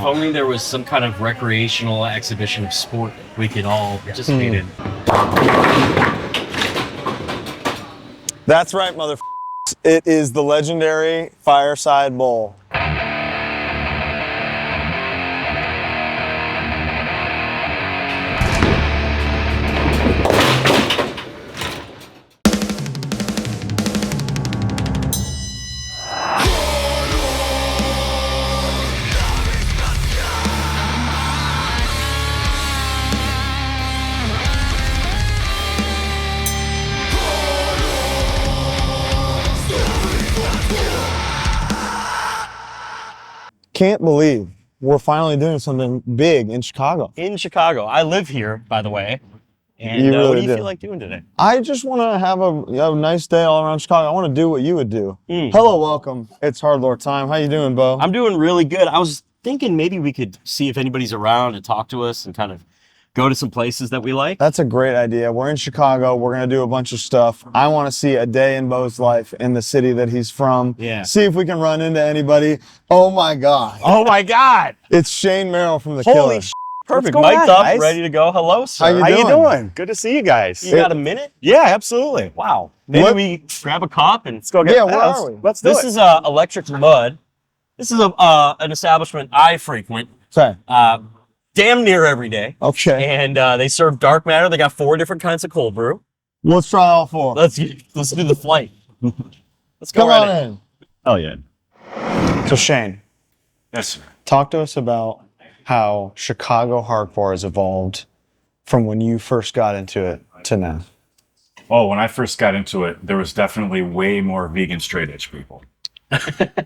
If only there was some kind of recreational exhibition of sport we could all participate in. That's right, motherfuckers. It is the legendary Fireside Bowl. Can't believe we're finally doing something big in Chicago. In Chicago. I live here, by the way. And You really what do you do. feel like doing today? I just want to have a nice day all around Chicago. I want to do what you would do. Hello, welcome. It's HardLore time. How you doing, Bo? I'm doing really good. I was thinking maybe we could see if anybody's around and talk to us and kind of go to some places that we like. That's a great idea. We're in Chicago. We're going to do a bunch of stuff. I want to see a day in Bo's life in the city that he's from. Yeah. See if we can run into anybody. Oh, my God. Oh my God! It's Shane Merrill from The Holy Killer. sh! Perfect. What's going Mic'd on, up, guys? ready to go. Hello, sir. How you doing? Good to see you guys. You got a minute? Yeah, absolutely. Wow. Maybe What? we grab a cup and Let's go get Yeah, where are we? Let's do This it. is Electric Mud. This is an establishment I frequent Okay. damn near every day. Okay. And they serve dark matter. They got 4 different kinds of cold brew. Let's try all 4. Let's do the flight. Let's go Come right on in. in. Oh, yeah. So, Shane, Yes, sir. talk to us about how Chicago hardcore has evolved from when you first got into it to now. Oh, when I first got into it, there was definitely way more vegan straight edge people.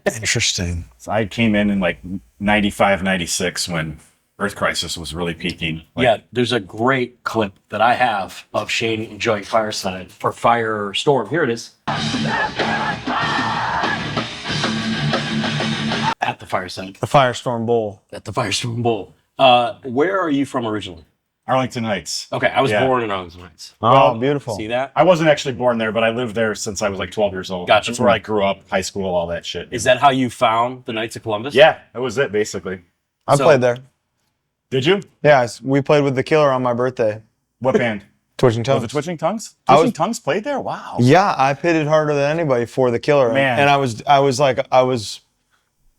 Interesting. So I came in like 95, 96 when Earth Crisis was really peaking. Yeah, there's a great clip that I have of Shane enjoying Fireside or Firestorm. Here it is. At the Fireside. The Firestorm Bowl. At the Firestorm Bowl. Where are you from originally? Arlington Heights. Okay, I was Yeah. born in Arlington Heights. Oh, Well, beautiful. See that? I wasn't actually born there, but I lived there since I was like 12 years old. Gotcha. That's where I grew up, high school, all that shit. Is that how you found the Knights of Columbus? Yeah, that was it basically. I So- played there. Did you? Yeah, we played with The Killer on my birthday. What band? Twitching Tongues. Was it Twitching Tongues? I was- Twitching Tongues played there? Wow. Yeah, I pitted harder than anybody for The Killer. Man. And I was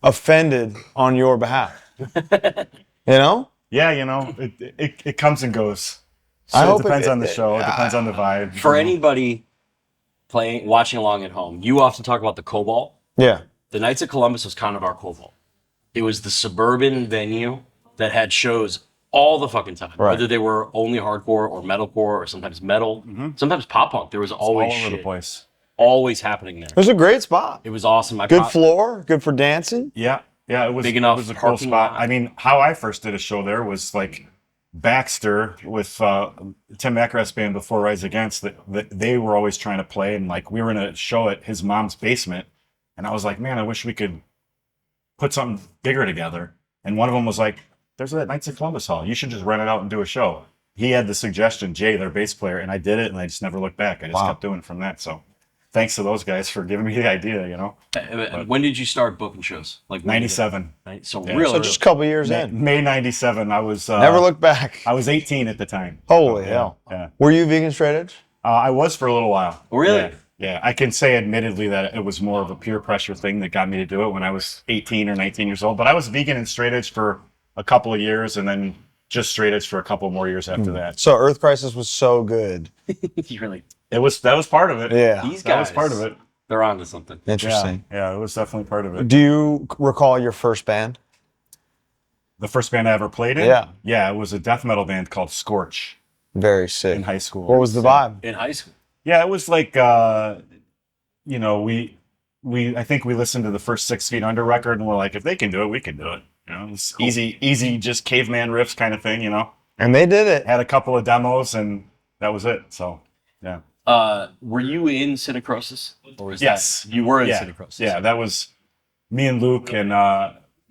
offended on your behalf. You know? Yeah, you know, it comes and goes. I So hope it depends it- on the show. It depends on the vibe. For anybody watching along at home, you often talk about the Cobalt. Yeah. The Knights of Columbus was kind of our Cobalt. It was the suburban venue that had shows all the fucking time. Right. Whether they were only hardcore or metalcore or sometimes metal, sometimes pop punk. There was always all over shit the place. always happening there. It was a great spot. It was awesome. Good floor, good for dancing. Yeah, it was Big enough It was a cool parking spot. lot. I mean, how I first did a show there was like Baxter with Tim Macrath's band before Rise Against. They were always trying to play, and like we were in a show at his mom's basement, and I was like, man, I wish we could put something bigger together. And one of them was like, "There's that Knights of Columbus Hall. You should just rent it out and do a show." He had the suggestion, Jay, their bass player, and I did it, and I just never looked back. I just Wow. kept doing it from that. So, thanks to those guys for giving me the idea. You know, When did you start booking shows? Like when did it- 97. So Yeah. really, So just a couple years in. May 97. I was Never looked back. I was 18 at the time. Holy So, hell. Yeah. Were you vegan straight edge? I was for a little while. Really? Yeah. Yeah. I can say admittedly that it was more of a peer pressure thing that got me to do it when I was 18 or 19 years old. But I was vegan and straight edge for a couple of years and then just straight edge for a couple more years after that. So Earth Crisis was so good. you really That was part of it. Yeah. these That guys was part of it. They're onto something. Interesting. Yeah, it was definitely part of it. Do you recall your first band? The first band I ever played in? Yeah. Yeah, it was a death metal band called Scorch Very sick. in high school. What was the vibe? In high school. Yeah, it was like you know, I think we listened to the first 6 Feet Under record and we're like, if they can do it, we can do it. You know, it's easy, just caveman riffs kind of thing, you know. And they did it. Had a couple of demos and that was it. So yeah. Were you in Synecrosis? Or was Yes. that, you were in Yeah. Synecrosis. Yeah, that was me and Luke and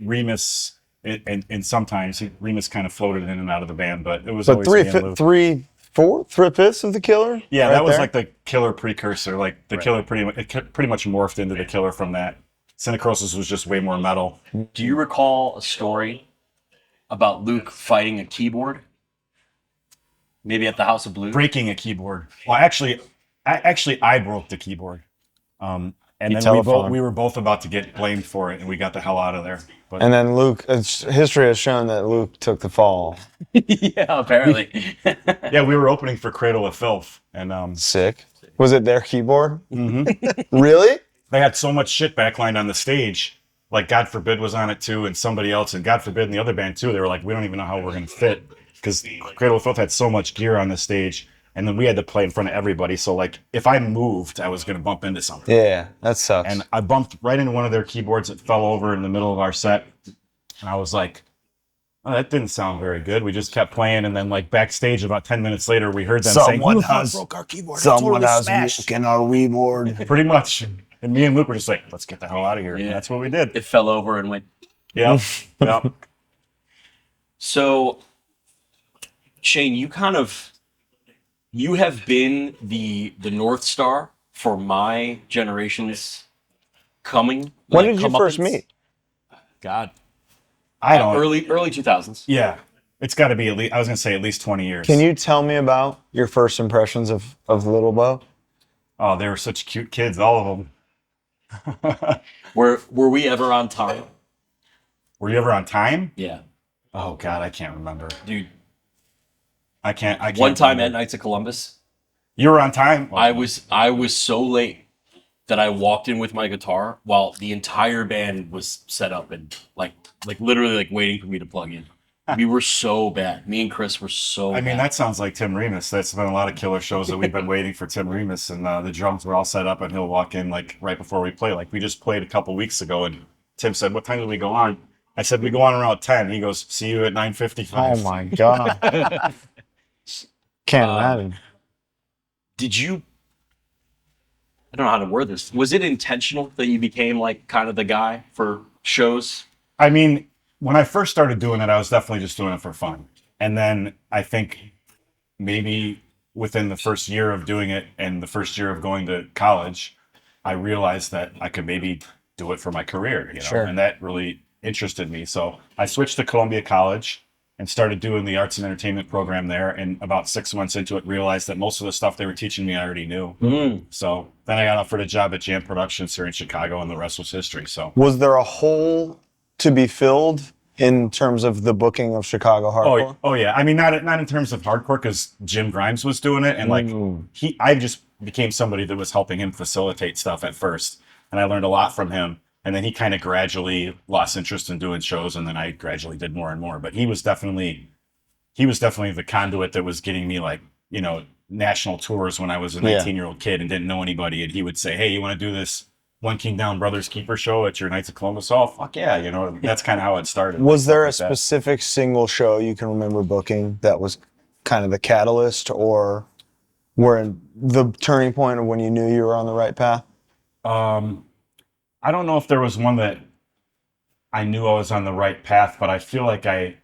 Remus and sometimes Remus kind of floated in and out of the band, but it was But always me and Luke. three-fifths of the Killer? Yeah, right that was there? like the Killer precursor. Like the Killer pretty much morphed into the Killer from that. Synecrosis was just way more metal. Do you recall a story about Luke fighting a keyboard? Maybe at the House of Blues? Breaking a keyboard. Well, actually, I broke the keyboard. And then telephoned. we were both about to get blamed for it, and we got the hell out of there. But And then Luke, history has shown that Luke took the fall. Yeah, apparently. yeah, we were opening for Cradle of Filth, and Sick. Was it their keyboard? Really? they had so much shit backlined on the stage. Like God Forbid was on it too, and somebody else, and God Forbid and the other band too. They were like, we don't even know how we're gonna fit because Cradle of Filth had so much gear on the stage, and then we had to play in front of everybody. So like, if I moved, I was gonna bump into something. Yeah, that sucks. And I bumped right into one of their keyboards that fell over in the middle of our set, and I was like, oh, that didn't sound very good. We just kept playing, and then like backstage, about 10 minutes later, we heard them saying, "Who the fuck broke our keyboard? It totally smashed." our keyboard. Pretty much. And me and Luke were just like, let's get the hell out of here. Yeah. And that's what we did. It fell over and went. Yeah. Yeah. So, Shane, you have been the North Star for my generation's coming. When did you first meet? God, I don't. early 2000s. Yeah. It's got to be at least, I was going to say at least 20 years. Can you tell me about your first impressions of Little Bo? Oh, they were such cute kids, all of them. Were we ever on time? Were you ever on time? Yeah, Oh, God, I can't remember. dude. I can't One time at remember. Knights of Columbus, You were on time? I was so late that I walked in with my guitar while the entire band was set up and like literally like waiting for me to plug in. We were so bad. Me and Chris were so I mean, bad. that sounds like Tim Remus. That's been a lot of killer shows that we've been waiting for Tim Remus, and the drums were all set up, and he'll walk in like right before we play. Like we just played a couple weeks ago, and Tim said, "What time did we go on?" I said, "We go on around 10." He goes, "See you at 9:55." Oh my god. Can't imagine. Did you? I don't know how to word this. Was it intentional that you became like kind of the guy for shows? I mean, when I first started doing it, I was definitely just doing it for fun. And then I think maybe within the first year of doing it and the first year of going to college, I realized that I could maybe do it for my career, you know, Sure. and that really interested me. So I switched to Columbia College and started doing the arts and entertainment program there. And about 6 months into it, realized that most of the stuff they were teaching me, I already knew. So then I got offered a job at Jam Productions here in Chicago, and the rest was history. So Was there a hole to be filled in terms of the booking of Chicago hardcore? Oh yeah. I mean, not in terms of hardcore, because Jim Grimes was doing it, and like I just became somebody that was helping him facilitate stuff at first, and I learned a lot from him. And then he kind of gradually lost interest in doing shows, and then I gradually did more and more. But he was definitely the conduit that was getting me like, you know, national tours when I was a 19-year-old kid and didn't know anybody. And he would say, "Hey, you want to do this One King Down Brothers Keeper show at your Nights of Columbus?" Oh, fuck yeah, you know. That's kind of how it started. Was there a Stuff like that. specific single show you can remember booking that was kind of the catalyst, or were the turning point of when you knew you were on the right path? I don't know if there was one that I knew I was on the right path, but I feel like I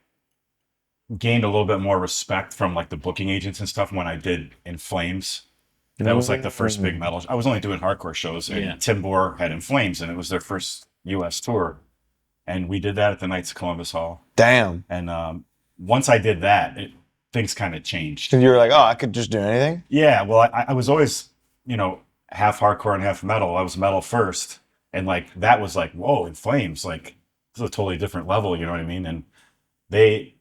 gained a little bit more respect from like the booking agents and stuff when I did In Flames. That was like the first big metal. I was only doing hardcore shows, and Tim Bohr had In Flames, and it was their first U.S. tour. And we did that at the Knights of Columbus Hall. Damn. And once I did that, things kind of changed. Because you were like, oh, I could just do anything? Yeah, well, I was always, you know, half hardcore and half metal. I was metal first. And like, that was like, whoa, In Flames, like, this is a totally different level, you know what I mean? And they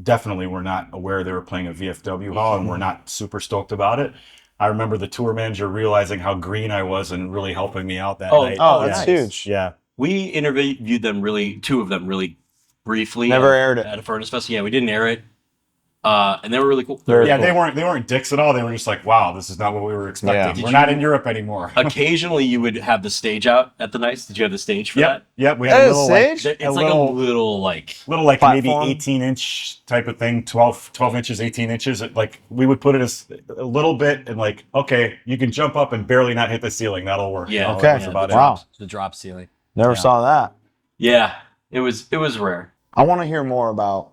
definitely were not aware they were playing a VFW hall and were not super stoked about it. I remember the tour manager realizing how green I was and really helping me out that night. Oh, that's huge. Yeah. We interviewed them two of them really briefly. Never aired it. At a Furnace Fest. Yeah, we didn't air it. And they were really cool. Very Yeah, cool. they weren't dicks at all. They were just like, wow, this is not what we were expecting. Yeah. We're not in Europe anymore. Occasionally, you would have the stage out at the Nights. Did you have the stage for that? Yep. We had That a is little stage? It's a like little- a little like like maybe Platform? 18-inch type of thing, 12 inches, 18 inches. Like we would put it as a little bit and like, okay, you can jump up and barely not hit the ceiling. That'll work. Yeah. Okay. That's about it. Wow. The drop ceiling. Never saw that. yeah. It was rare. I want to hear more about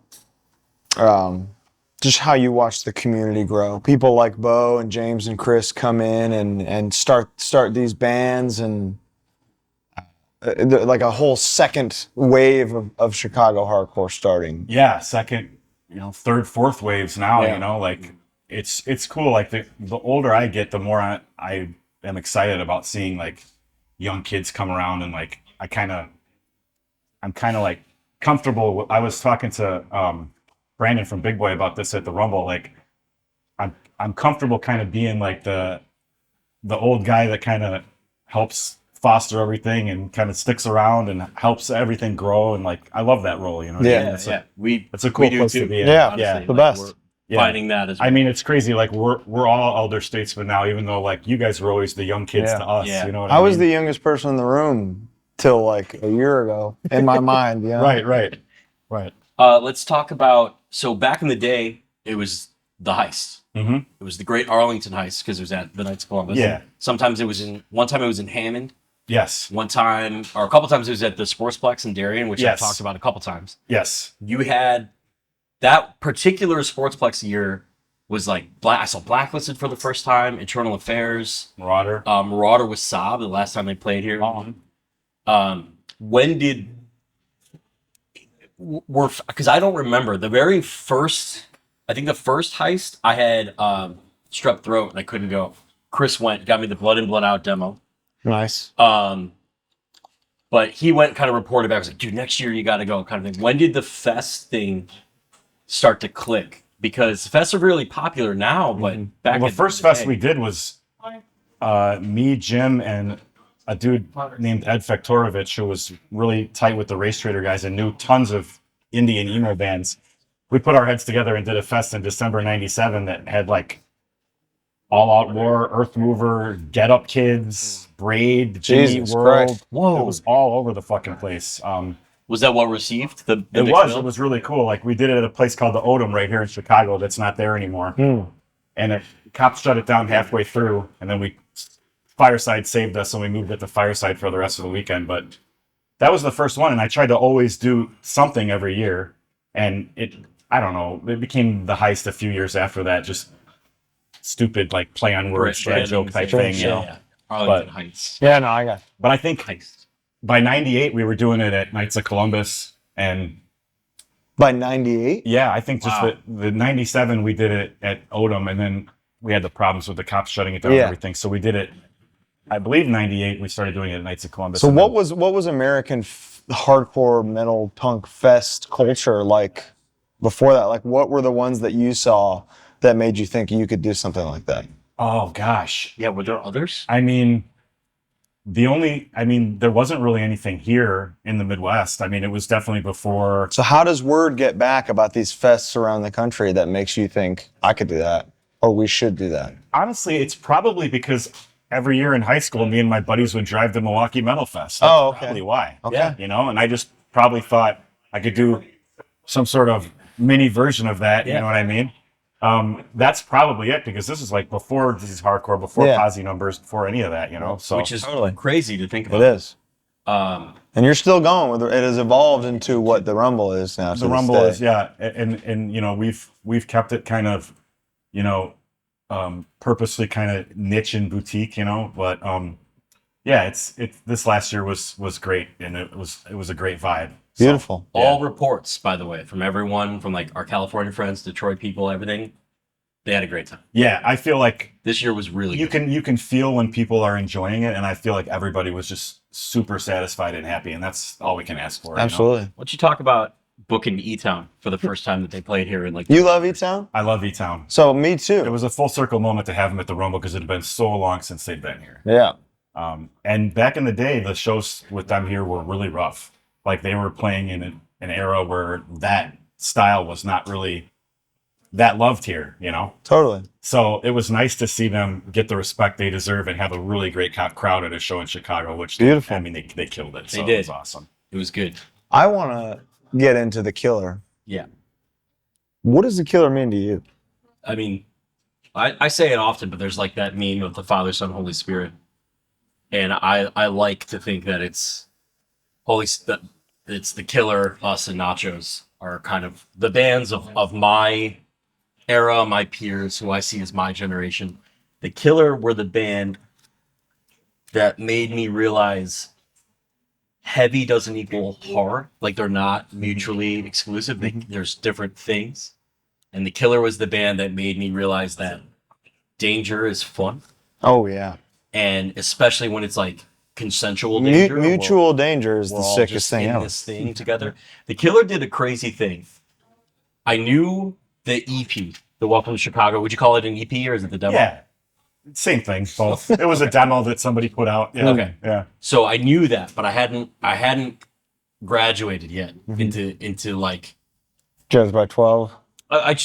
just how you watch the community grow. People like Bo and James and Chris come in and start these bands, and like a whole second wave of Chicago hardcore starting. Yeah, second, third, fourth waves now. Yeah. Like it's cool. Like the older I get, the more I am excited about seeing like young kids come around, and like I'm kind of like comfortable. I was talking to Brandon from Big Boy about this at the Rumble. Like I'm comfortable kind of being like the old guy that kind of helps foster everything and kind of sticks around and helps everything grow, and like I love that role. You know what I mean? It's a cool do place too. to be in. Yeah, Honestly, the best. we're finding that as well. I mean, it's crazy. Like we're all elder statesmen now, even though like you guys were always the young kids Yeah. to us. Yeah. You know what I I mean? was the youngest person in the room till like a year ago in my mind. You know? right. Let's talk about, so back in the day, it was the heist. Mm-hmm. It was the Great Arlington Heist because it was at the Knights of Columbus. Yeah. Sometimes one time it was in Hammond. Yes. One time, or a couple times it was at the Sportsplex in Darien, which Yes. I talked about a couple times. Yes. You had that particular Sportsplex year was like, I saw Blacklisted for the first time, Internal Affairs. Marauder. Marauder was Saab the last time they played here. When did, because I don't remember, the very first, I think the first heist, I had strep throat and I couldn't go. Chris went, got me the Blood In, Blood Out demo. Nice. But he went, kind of reported back. I was like, dude, next year you got to go, kind of thing. When did the fest thing start to click? Because fests are really popular now, but back The in first the fest day- we did was me, Jim, and a dude named Ed Faktorovich, who was really tight with the Race Trader guys and knew tons of indie and emo bands. We put our heads together and did a fest in December '97 that had like All Out War, Earth Mover, Get Up Kids, Braid, Jimmy Jesus World. Christ. Whoa. It was all over the fucking place. Was that well received? The It mixed was. bill? It was really cool. Like we did it at a place called the Odom right here in Chicago. That's not there anymore. And cops shut it down halfway through, and then Fireside saved us, and we moved it to Fireside for the rest of the weekend. But that was the first one, and I tried to always do something every year. And I don't know, it became the heist a few years after that. Just stupid, like play on words, dad joke type thing. You know? Yeah. Arlington Heights. Yeah, no, I got. But I think Heist. by '98 we were doing it at Knights of Columbus, and By '98. yeah, I think just Wow. the '97 we did it at Odom, and then we had the problems with the cops shutting it down Yeah. and everything. So we did it, I believe '98 we started doing it at Knights of Columbus. So and what then- was American hardcore metal punk fest culture like before that? Like, what were the ones that you saw that made you think you could do something like that? Oh gosh, Yeah, were there others? I mean, there wasn't really anything here in the Midwest. I mean, it was definitely before. So how does word get back about these fests around the country that makes you think I could do that or we should do that? Honestly, it's probably because every year in high school, me and my buddies would drive to Milwaukee Metal Fest. That's Oh, okay. probably why. Okay. Yeah. And I just probably thought I could do some sort of mini version of that. You Yeah. know what I mean? That's probably it, because this is like before this is hardcore, before Yeah. posse numbers, before any of that. So Which is Totally. crazy to think about. It is. Um, And you're still going with it. It has evolved into what the Rumble is now. the Rumble is, yeah, and we've kept it kind of, purposely kind of niche and boutique, but yeah, it's this last year was great, and it was a great vibe. So, Beautiful. all reports, by the way, from everyone, from like our California friends, Detroit people, everything, they had a great time. yeah, I feel like This year was really you good. can feel when people are enjoying it, and I feel like everybody was just super satisfied and happy, and that's all we can ask for. Absolutely. Why don't you talk about booking E-Town for the first time that they played here in like You love E-Town? I love E-Town. So me It too. was a full circle moment to have them at the Rumble, because it had been so long since they'd been here. Yeah. And back in the day, the shows with them here were really rough. Like they were playing in an era where that style was not really that loved here, Totally. So it was nice to see them get the respect they deserve and have a really great crowd at a show in Chicago, which Beautiful. I mean, they killed it. So They it did. was awesome. It was good. I want to get into the Killer. Yeah. What does the Killer mean to you? I mean, I say it often, but there's like that meme of the Father, Son, Holy Spirit. And I like to think that it's it's the Killer, us, and Nachos are kind of the bands of my era, my peers, who I see as my generation. The Killer were the band that made me realize heavy doesn't equal hard. Like they're not mutually exclusive. There's different things. And the Killer was the band that made me realize that danger is fun. Oh yeah. And especially when it's like consensual danger. Mutual danger is we're the all sickest just thing in ever. this thing together. The Killer did a crazy thing. I knew the EP, the Welcome to Chicago. Would you call it an EP or is it the demo? Yeah. Same thing. Both. It was a demo that somebody put out. Yeah. Okay. Yeah. So I knew that, but I hadn't graduated yet into like Jazz by 12. I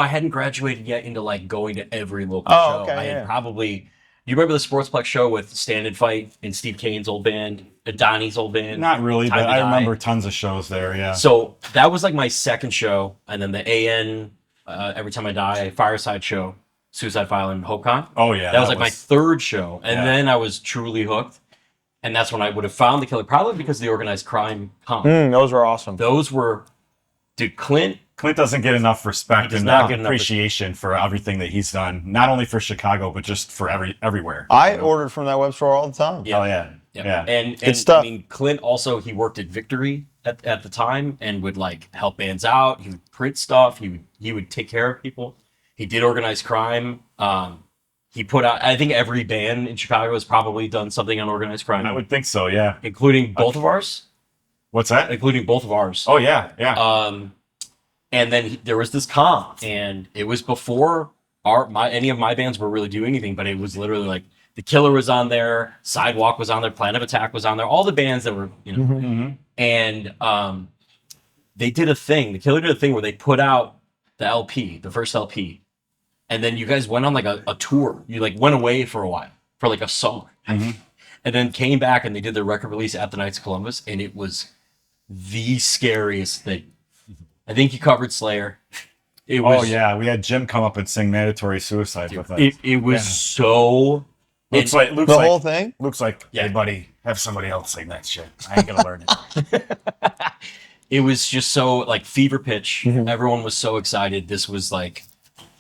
hadn't graduated yet into like going to every local Oh, show. okay, I had yeah. probably. You remember the Sportsplex show with Stand and Fight and Steve Kane's old band, Donnie's old band? Not really, Time but to I Die? remember tons of shows there. Yeah. So that was like my second show, and then the AN Every Time I Die Fireside show, Suicide File and HopeCon. Oh yeah. That was like my third show, and Yeah. then I was truly hooked, and that's when I would have found the Killer, probably because of the organized crime comp. Those were awesome. Those were, dude, Clint doesn't get enough respect does and not get enough appreciation for everything that he's done, not only for Chicago but just for everywhere. I ordered from that web store all the time. Yeah. Oh yeah. Yeah. And stuff. I mean, Clint also, he worked at Victory at the time and would like help bands out. He would print stuff. He would take care of people. He did organized crime. He put out, I think every band in Chicago has probably done something on organized crime, I would think so. Yeah. including both of ours. What's that? Including both of ours. Oh yeah. Yeah. And then there was this comp, and it was before any of my bands were really doing anything, but it was literally like The Killer was on there, Sidewalk was on there, Plan of Attack was on there, all the bands that were, and they did a thing. The Killer did a thing where they put out the LP, the first LP, and then you guys went on like a tour. You like went away for a while, for like a summer, and then came back and they did their record release at the Knights of Columbus, and it was the scariest thing. I think you covered Slayer. It was, Oh yeah, we had Jim come up and sing "Mandatory Suicide" with us. It was so. Luke's and- like The whole thing? Luke's like, Yeah. hey buddy, have somebody else sing that shit. I ain't gonna learn it. It was just so like fever pitch. Everyone was so excited. This was like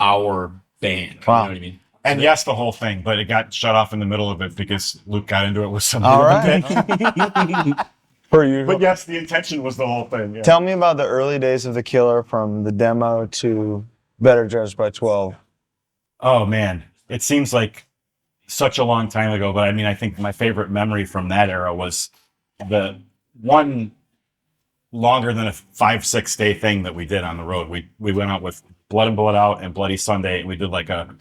our band. Wow. You know what I mean? And yes, the whole thing, but it got shut off in the middle of it because Luke got into it with somebody. All in the right. band. Per usual. But yes, the intention was the whole thing. Yeah. Tell me about the early days of The Killer from the demo to Better Judged by 12. Oh man, it seems like such a long time ago, but I mean, I think my favorite memory from that era was the one longer than a 5-6 day thing that we did on the road. We went out with Blood and Blood Out and Bloody Sunday. We did like a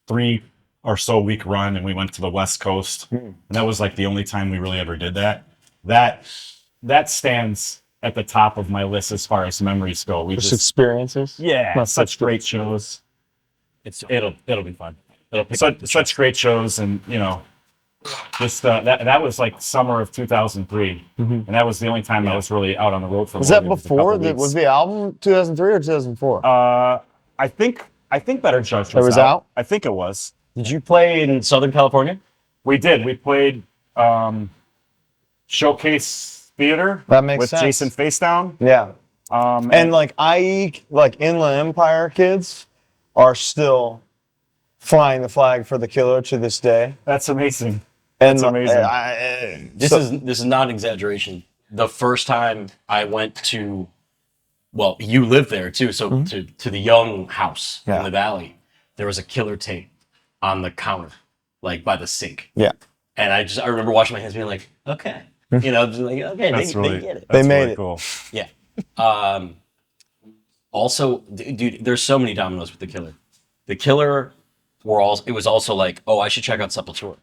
3 or so week run, and we went to the West Coast, and that was like the only time we really ever did that. That stands at the top of my list as far as memories go. We just experiences? yeah, such great shows. It'll be fun. It'll pick up Such great shows, and you know, just that was like summer of 2003, and that was the only time I was really out on the road for. Was more that than a couple before? weeks. Was the album 2003 or 2004? I think Better Judge was out? I think it was. Did you play in Southern California? We did. We played Showcase Theater. That makes with sense. Jason Facedown. Yeah. And like IE, like Inland Empire kids are still flying the flag for The Killer to this day. that's amazing. And That's amazing. This is not an exaggeration. The first time I went to, well, you lived there too, so to the Young house Yeah. in the valley, there was a Killer tape on the counter, like by the sink. Yeah. And I remember washing my hands being like, okay. You know, just like, okay, That's they really get it. They that's made really it. cool. Yeah. Also, dude, there's so many dominoes with The Killer. The Killer it was also like, oh, I should check out Sepultura.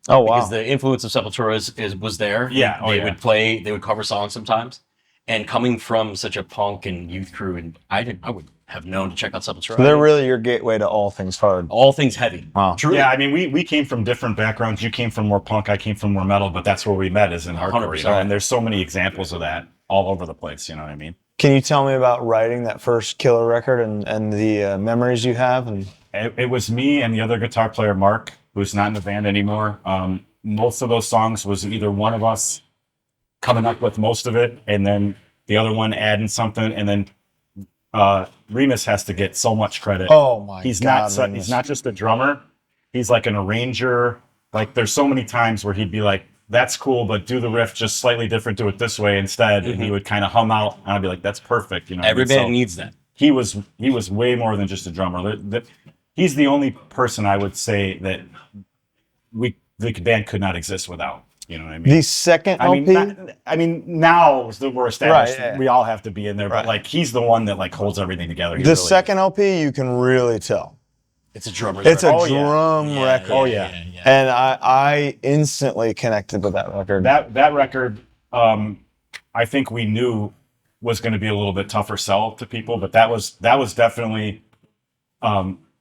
Oh, wow. Because the influence of Sepultura was there. Yeah, oh, they yeah. would cover songs sometimes. And coming from such a punk and youth crew, and I would have known to check out Sepultura. So they're really your gateway to all things hard. all things heavy. Wow. Truly. Yeah, I mean, we came from different backgrounds. You came from more punk, I came from more metal, but that's where we met is in hardcore. You know? 100%. And there's so many examples of that all over the place. You know what I mean? Can you tell me about writing that first Killer record and the memories you have? And It was me and the other guitar player, Mark, who's not in the band anymore. Most of those songs was either one of us coming up with most of it, and then the other one adding something, and then Remus has to get so much credit. oh my He's God, not he's not just a drummer. He's like an arranger. Like there's so many times where he'd be like, that's cool, but do the riff just slightly different, do it this way instead. And he would kind of hum out, and I'd be like, that's perfect. You know, Every what I mean? band needs that. He was way more than just a drummer. He's the only person I would say that the band could not exist without. You know what I mean? The second LP? I mean, now that we're established, Right, yeah. we all have to be in there. Right. But like, he's the one that like holds everything together. He The really second LP, you can really tell. It's a drummer's It's a record. drum record. Oh, yeah. And I instantly connected with that record. That record, I think we knew was going to be a little bit tougher sell to people, but that was definitely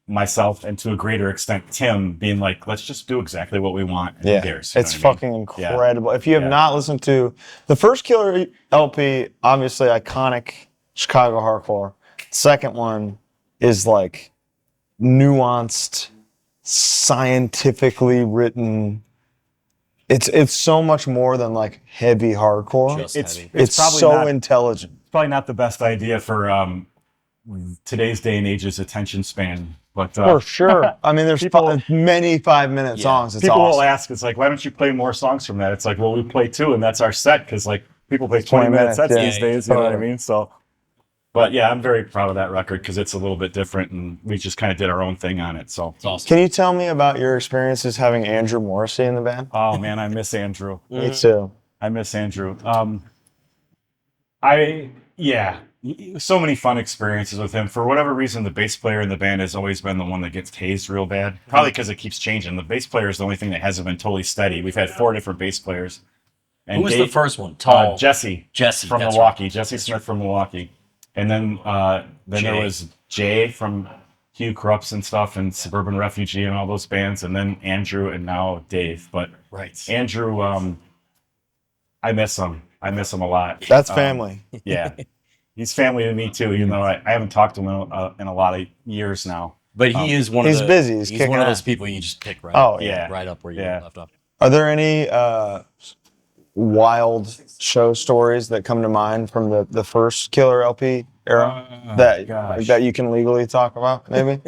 myself, and to a greater extent Tim, being like, let's just do exactly what we want. And who cares, you know it's what I mean? fucking incredible. If you have not listened to the first Killer LP, obviously iconic Chicago hardcore. Second one is like nuanced, scientifically written. It's so much more than like heavy hardcore. Just heavy. It's probably so not- intelligent. It's probably not the best idea for today's day and age's attention span, but For sure. I mean, there's people- many 5-minute songs. It's people will awesome. ask, it's like, why don't you play more songs from that? It's like, well, we play 2 and that's our set, because like people play 20-minute sets yeah. these days, you know what I Totally. mean? So, but yeah, I'm very proud of that record because it's a little bit different, and we just kind of did our own thing on it. So, It's awesome. Can you tell me about your experiences having Andrew Morrissey in the band? oh man, I miss Andrew. Me too. I miss Andrew. So many fun experiences with him. For whatever reason, the bass player in the band has always been the one that gets tased real bad. Probably because it keeps changing. The bass player is the only thing that hasn't been totally steady. We've had 4 different bass players. And Who was the Dave- first one? Tall. Jesse. Jesse, from that's Milwaukee. Jesse Smith from Milwaukee. And then there Jay. was Jay from Hugh Krups and stuff, and Suburban Refugee and all those bands, and then Andrew, and now Dave. But Right. Andrew, I miss him. I miss him a lot. That's family. Yeah. He's family to me too, even though I haven't talked to him in a lot of years now. But he is one of He's the, busy. He's He's kicking one of ass. those people you just pick right Oh, up, yeah. right up where you Yeah. left off. Are there any wild show stories that come to mind from the first Killer LP era gosh. that you can legally talk about? Maybe.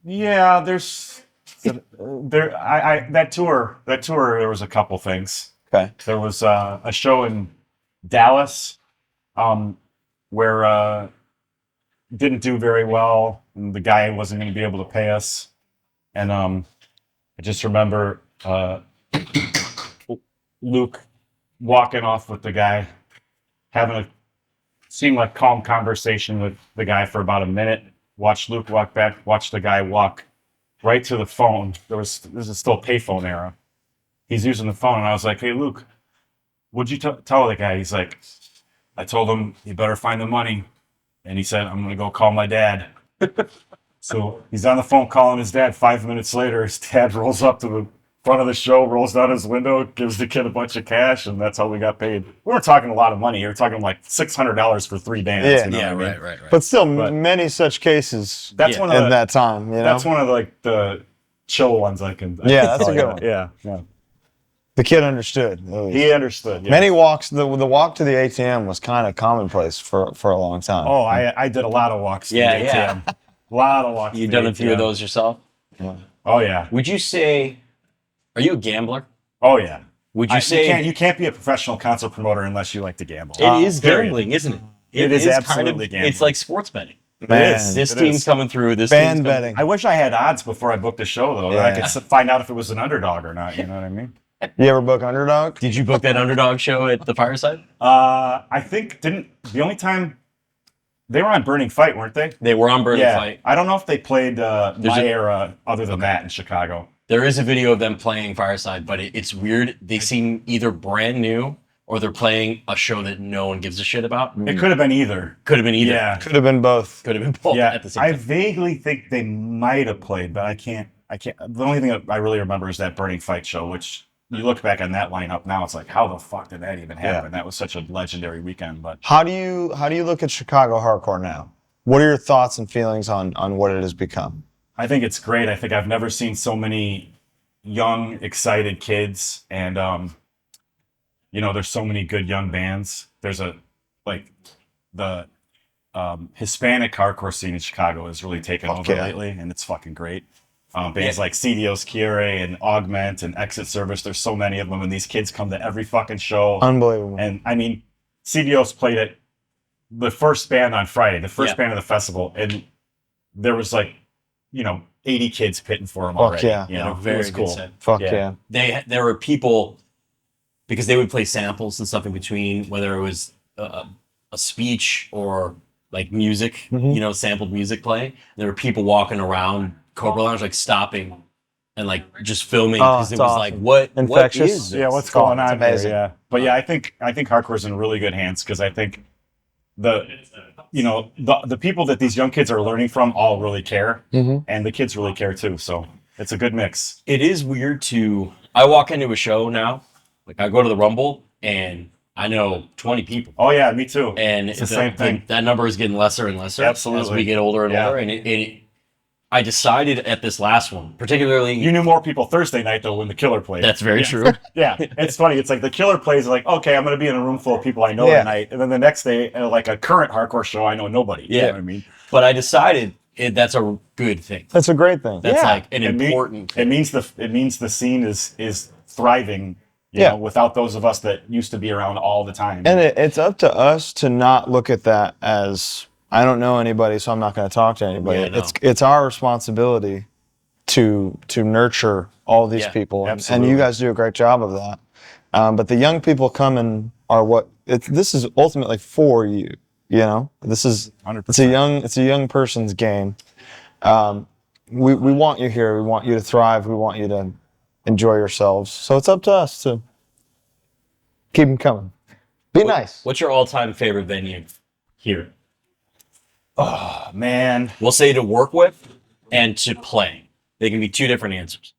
Yeah, there's that tour. There was a couple things. Okay. There was a show in Dallas where didn't do very well, and the guy wasn't going to be able to pay us. And I just remember Luke walking off with the guy, having a seemed like calm conversation with the guy for about a minute. Watched Luke walk back. Watched the guy walk right to the phone. This is still payphone era. He's using the phone, and I was like, "Hey, Luke, what'd you tell the guy?" He's like, "I told him you better find the money," and he said, "I'm gonna go call my dad." So he's on the phone calling his dad. 5 minutes later, his dad rolls up to the front of the show, rolls down his window, gives the kid a bunch of cash, and that's how we got paid. We weren't talking a lot of money. We were talking like $600 for 3 bands. Yeah. you know Yeah, what I mean? right. But still, But- many such cases That's Yeah. one of in the, that time. You know, that's one of like the chill ones I can. Yeah, that's a tell good you. one. Yeah. the kid understood. At least. He understood. Yeah. Many walks. The walk to the ATM was kind of commonplace for a long time. Oh, I did a lot of walks. To Yeah, the yeah. ATM. A lot of walks. You've to the done a few of ATM. those yourself? Oh yeah. Would you say, are you a gambler? Oh yeah. Would you say you can't be a professional concert promoter unless you like to gamble. it is period. gambling, isn't it? It is kind absolutely of, gambling. It's like sports betting. Man, is. This It team's is. coming through. This band team's coming- betting. I wish I had odds before I booked a show though. That I Yeah. could find out if it was an underdog or not. You know what I mean? You ever book Underdog? Did you book that underdog show at the Fireside? I think the only time they were on Burning Fight, weren't they? They were on Burning Yeah. Fight. I don't know if they played my a- era other than that in Chicago. There is a video of them playing Fireside, but it's weird. They seem either brand new or they're playing a show that no one gives a shit about. It could have been either. Could have been either. Yeah. Could have been both. Could have been both Yeah, at the same I time. vaguely think they might have played, but I can't. The only thing that I really remember is that Burning Fight show, which you look back on that lineup now, it's like, how the fuck did that even happen? That was such a legendary weekend. But How do you look at Chicago hardcore now? What are your thoughts and feelings on what it has become? I think it's great. I think I've never seen so many young, excited kids, and there's so many good young bands. There's the Hispanic hardcore scene in Chicago has really taken over yeah. lately, and it's fucking great. Bands like CDO's Kyrie and Augment and Exit Service. There's so many of them, and these kids come to every fucking show. Unbelievable. And I mean, CDO's played at the first band on Friday, the first band of the festival, and there was like, 80 kids pitting for them already. yeah. You know, Very it was good cool. set. Fuck Yeah. yeah. There were people, because they would play samples and stuff in between, whether it was a speech or like music, sampled music playing. There were people walking around Cobra Lounge, like stopping and like just filming, because it was it's like, awesome. what Infectious. is this? Yeah, what's It's going awesome. on It's amazing. here? Yeah, but yeah, I think hardcore's in really good hands, because I think the people that these young kids are learning from all really care, and the kids really care too. So it's a good mix. It is weird I walk into a show now, like I go to the Rumble and I know 20 people. Oh yeah, me too. And it's the same thing. That number is getting lesser and lesser as Absolutely. we get older and Yeah. older. And I decided at this last one, particularly. You knew more people Thursday night though when the Killer played. That's very true. Yeah, it's funny. It's like the Killer plays like, okay, I'm going to be in a room full of people I know tonight, and then the next day, like a current hardcore show, I know nobody. You know what I mean? But I decided that's a good thing. That's a great thing. That's like an It important thing. It means the scene is thriving. You know, without those of us that used to be around all the time. And it's up to us to not look at that as, I don't know anybody, so I'm not going to talk to anybody. Yeah, no. It's our responsibility to nurture all these people, and you guys do a great job of that. But the young people coming are this is ultimately for you. You know, this is 100%. It's a young person's game. We want you here. We want you to thrive. We want you to enjoy yourselves. So it's up to us to keep them coming. Be nice. What's your all-time favorite venue here? Oh man. We'll say to work with and to play. They can be two different answers.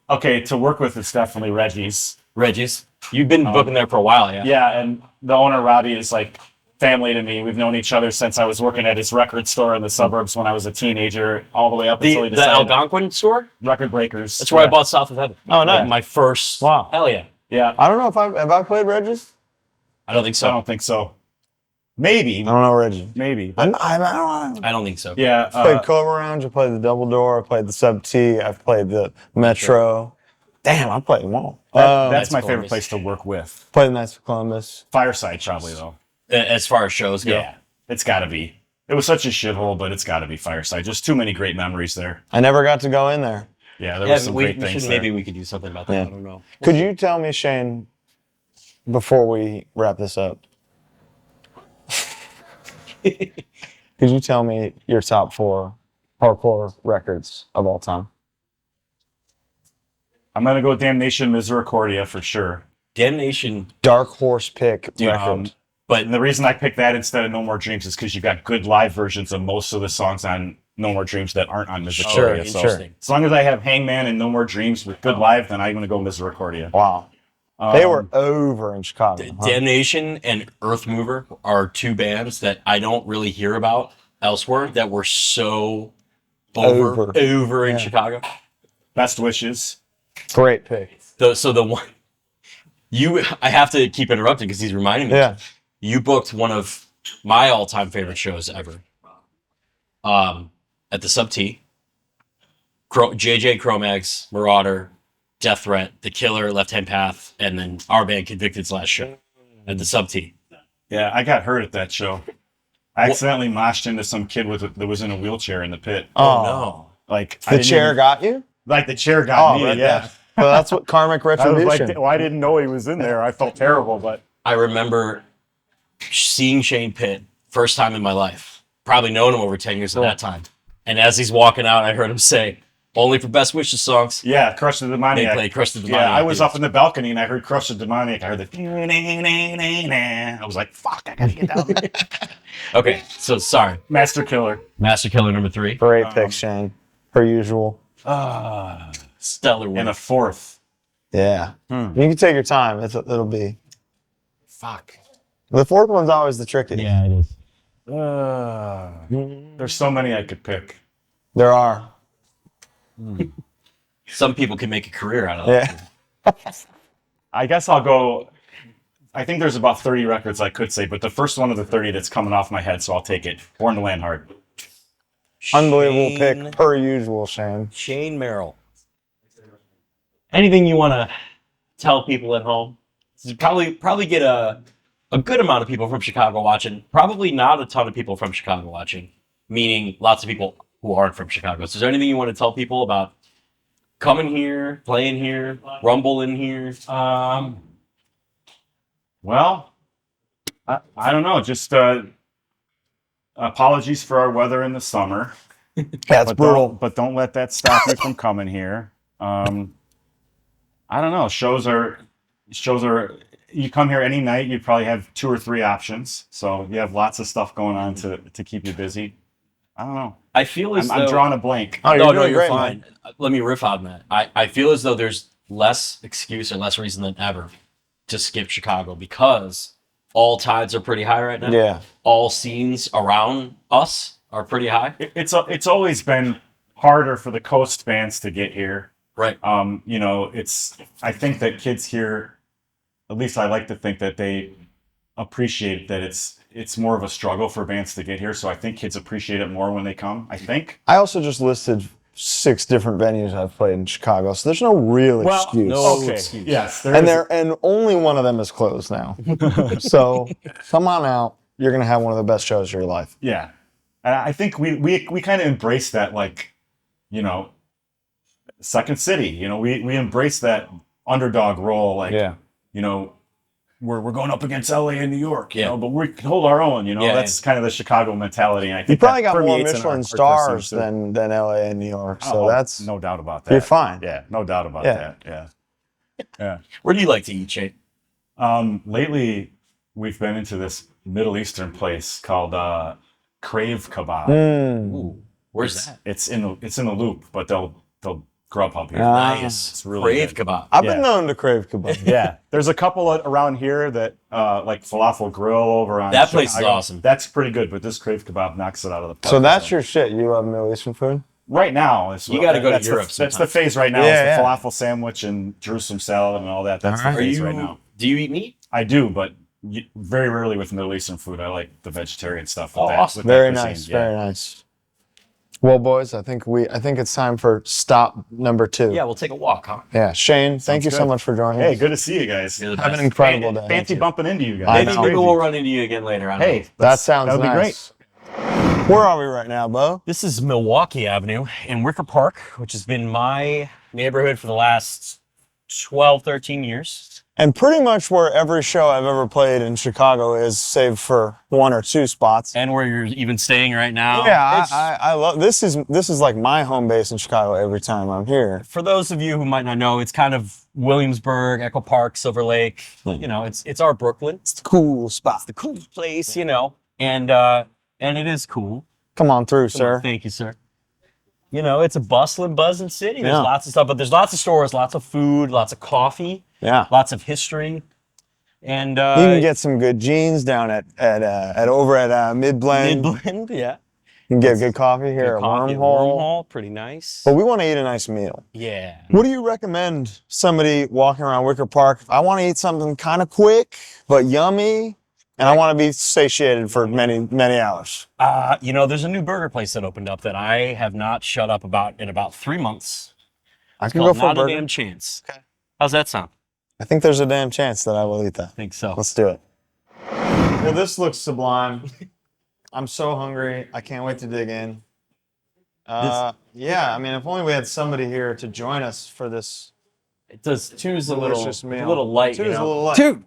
Okay, to work with it's definitely Reggie's. Reggie's, you've been booking there for a while, yeah? Yeah, and the owner Robbie is like family to me. We've known each other since I was working at his record store in the suburbs when I was a teenager, all the way up until he The decided Algonquin store? Record Breakers. That's where I bought South of Heaven. Oh, nice. Like my first. Wow. Hell yeah. Yeah, I don't know if have I played Regis? I don't think I so. don't think so. Maybe, I don't know Regis. maybe. I don't. I don't think so. Yeah, I played Cobra Lounge. I played the Double Door. I played the Sub T. I've played the Metro. Damn, I played them all. that's my Columbus. favorite place to work with. Played the Knights of Columbus. Fireside, probably though. As far as shows go. Yeah, it's got to be. It was such a shithole, but it's got to be Fireside. Just too many great memories there. I never got to go in there. Yeah, there Yeah, was some we great things should, there. maybe we could do something about that. Yeah. I don't know. Could you tell me, Shane, before we wrap this up, could you tell me your top 4 hardcore records of all time? I'm gonna go Damnation Misericordia for sure. Damnation, Dark horse pick record. but And the reason I picked that instead of No More Dreams is because you got good live versions of most of the songs on No More Dreams that aren't on Misericordia. So interesting. as long as I have Hangman and No More Dreams with good live, then I'm gonna go Misericordia. Wow. They were over in Chicago. huh? Damnation and Earth Mover are two bands that I don't really hear about elsewhere that were so over in Chicago. Best Wishes. Great pick. So the one I have to keep interrupting because he's reminding me. Yeah. You booked one of my all-time favorite shows ever. At the Sub T. JJ Cro-Mags, Marauder, Death Threat, The Killer, Left Hand Path, and then our band Convicted's last show at the Sub T. Yeah, I got hurt at that show. I accidentally moshed into some kid that was in a wheelchair in the pit. Oh, No. Like The chair got you? like the chair got me. right Yeah. there. Well, that's what karmic I was retribution. like, well, I didn't know he was in there. I felt terrible, but I remember seeing Shane Pitt first time in my life. Probably known him over 10 years at that time. And as he's walking out, I heard him say, "Only for Best Wishes songs." yeah, Crush the Demoniac. They played Crush the Demoniac. Yeah, I was up in the balcony and I heard Crush the Demoniac. I heard the. I was like, fuck, I gotta get down there. Okay, so sorry. Master Killer. Master Killer number 3. Great pick, Shane. Per usual. Stellar one. And a fourth. Yeah. You can take your time. It'll be. Fuck. The fourth one's always the tricky. Yeah, it is. There's so many I could pick. There are. Some people can make a career out of that. Yeah. I guess I'll go. I think there's about 30 records I could say, but the first one of the 30 that's coming off my head, so I'll take it. Born to Land Hard. Unbelievable Shane- pick, per usual, Shane. Shane Merrill. Anything you want to tell people at home? Probably get a good amount of people from Chicago watching. Probably not a ton of people from Chicago watching, meaning lots of people who aren't from Chicago. So is there anything you want to tell people about coming here, playing here, rumbling here? Well, I don't know. Just apologies for our weather in the summer. That's brutal. Don't let that stop you from coming here. I don't know. Shows are. You come here any night, you probably have 2 or 3 options. So you have lots of stuff going on to keep you busy. I don't know. I feel as I'm though drawing a blank. Oh, no, you're no, doing you're great, fine. man. Let me riff on that. I feel as though there's less excuse or less reason than ever to skip Chicago because all tides are pretty high right now. Yeah. All scenes around us are pretty high. It's always been harder for the coast bands to get here. Right. You know, I think that kids here, at least I like to think that they appreciate that it's more of a struggle for bands to get here. So I think kids appreciate it more when they come, I think. I also just listed 6 different venues I've played in Chicago, so there's no real excuse. no Okay. excuse. Yes. And only one of them is closed now. So come on out. You're gonna have one of the best shows of your life. Yeah. And I think we kind of embrace that, like, you know, Second City. You know, we embrace that underdog role. Like, you know, we're going up against LA and New York, you know, but we can hold our own, you know. That's kind of the Chicago mentality. And I think you probably that got more permeates in our Michelin hardcore stars scene, too. than LA and New York. So Oh, that's no doubt about that. you're fine. Yeah, no doubt about that. Yeah. Where do you like to eat, Shane? Lately, we've been into this Middle Eastern place called Crave Kebab. Ooh, where's that? It's in the Loop, but they'll Grubhub here. Nice. It's really Crave good. kebab. I've been known to crave kebab. Yeah, there's a couple around here that like Falafel Grill over on That place is Chicago. awesome. That's pretty good, but this Crave Kebab knocks it out of the park. So that's your shit. You love Middle Eastern food? right now. You gotta go to that's Europe That's the sometime. phase right now. Yeah, is the yeah. falafel sandwich and Jerusalem salad and all that. That's All the right. phase right now. Do you eat meat? I do, but very rarely with Middle Eastern food. I like the vegetarian stuff. With Oh, that, awesome. with that Very cuisine, nice. yeah. Very nice. Well, boys, I think it's time for stop number 2. Yeah, we'll take a walk, huh? Yeah. Shane, thank you so good. much for joining Hey, us. good to see you guys. You're the Have an best. incredible day. Fancy bumping into you I guys. Maybe know. maybe we'll run into you again later. I don't know. Hey, That sounds that would be great. nice. Where are we right now, Bo? This is Milwaukee Avenue in Wicker Park, which has been my neighborhood for the last 12, 13 years. And pretty much where every show I've ever played in Chicago is, save for 1 or 2 spots. And where you're even staying right now. Yeah, It's- I love this. Is like my home base in Chicago every time I'm here. For those of you who might not know, it's kind of Williamsburg, Echo Park, Silver Lake. You know, it's our Brooklyn. It's It's a cool spot. the cool place, you know. And it is cool. Come on through, sir. Thank you, sir. You know, it's a bustling, buzzing city. There's Yeah. lots of stuff, but there's lots of stores, lots of food, lots of coffee, Yeah. lots of history. And You can get some good jeans down at over at Midblend. Midland, yeah. You can get good coffee here at Coffee at Wormhole. Wormhole, pretty nice. But we want to eat a nice meal. Yeah. What do you recommend somebody walking around Wicker Park? If I want to eat something kind of quick but yummy, and I want to be satiated for many, many hours. You know, there's a new burger place that opened up that I have not shut up about in about 3 months. I It's can go called for a Not a burger. Damn Chance. Okay. How's that sound? I think there's a damn chance that I will eat that. I think so. Let's do it. Well, this looks sublime. I'm so hungry. I can't wait to dig in. Yeah, I mean, if only we had somebody here to join us for this It does. Two's a little, delicious meal. a little light. Two you is a know? little light. Dude,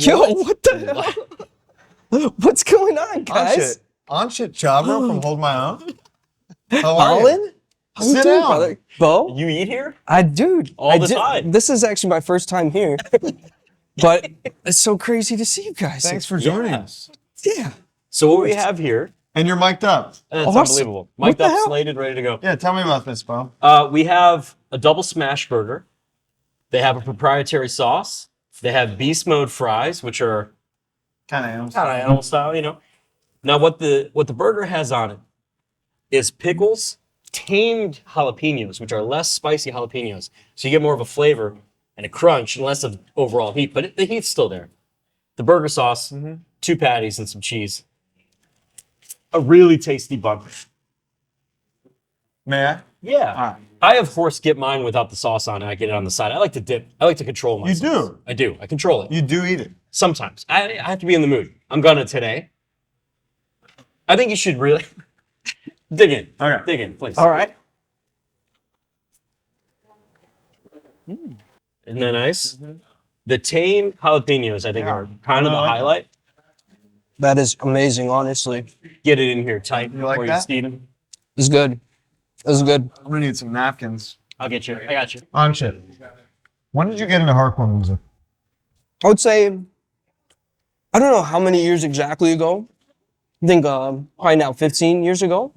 yo, what the hell? What's going on, guys? Anchit Chhabra from Hold My Own. How are you? Colin? How you Sit doing, down. brother? Bo? You eat here? Dude. All the time. This is actually my first time here. But it's so crazy to see you guys. Thanks for joining us. Yeah. So what we have here, And you're mic'd up. that's Awesome. unbelievable. What Mic'd the up, hell? slated, ready to go. Yeah, tell me about this, Bo. We have a double smash burger. They have a proprietary sauce. They have beast mode fries, which are Kind of animals. kind of animal style, you know. Now, what the burger has on it is pickles, tamed jalapenos, which are less spicy jalapenos, so you get more of a flavor and a crunch and less of overall heat. But the heat's still there. The burger sauce, 2 patties, and some cheese. A really tasty bun. May I? Yeah. All right. I, of course, get mine without the sauce on it. I get it on the side. I like to dip. I like to control my You sauce. do? I do. I control it. You do eat it. Sometimes. I have to be in the mood. I'm gonna today. I think you should really dig in. Okay. Dig in, please. All right. Isn't that nice? The tame jalapenos, I think, are kind of the highlight. That is amazing, honestly. Get it in here tight You like before that? steam them. It's good. It's good. I'm gonna need some napkins. I'll get you. I got you. Anchit, when did you get into hardcore music? I would say, I don't know how many years exactly ago. I think probably now 15 years ago.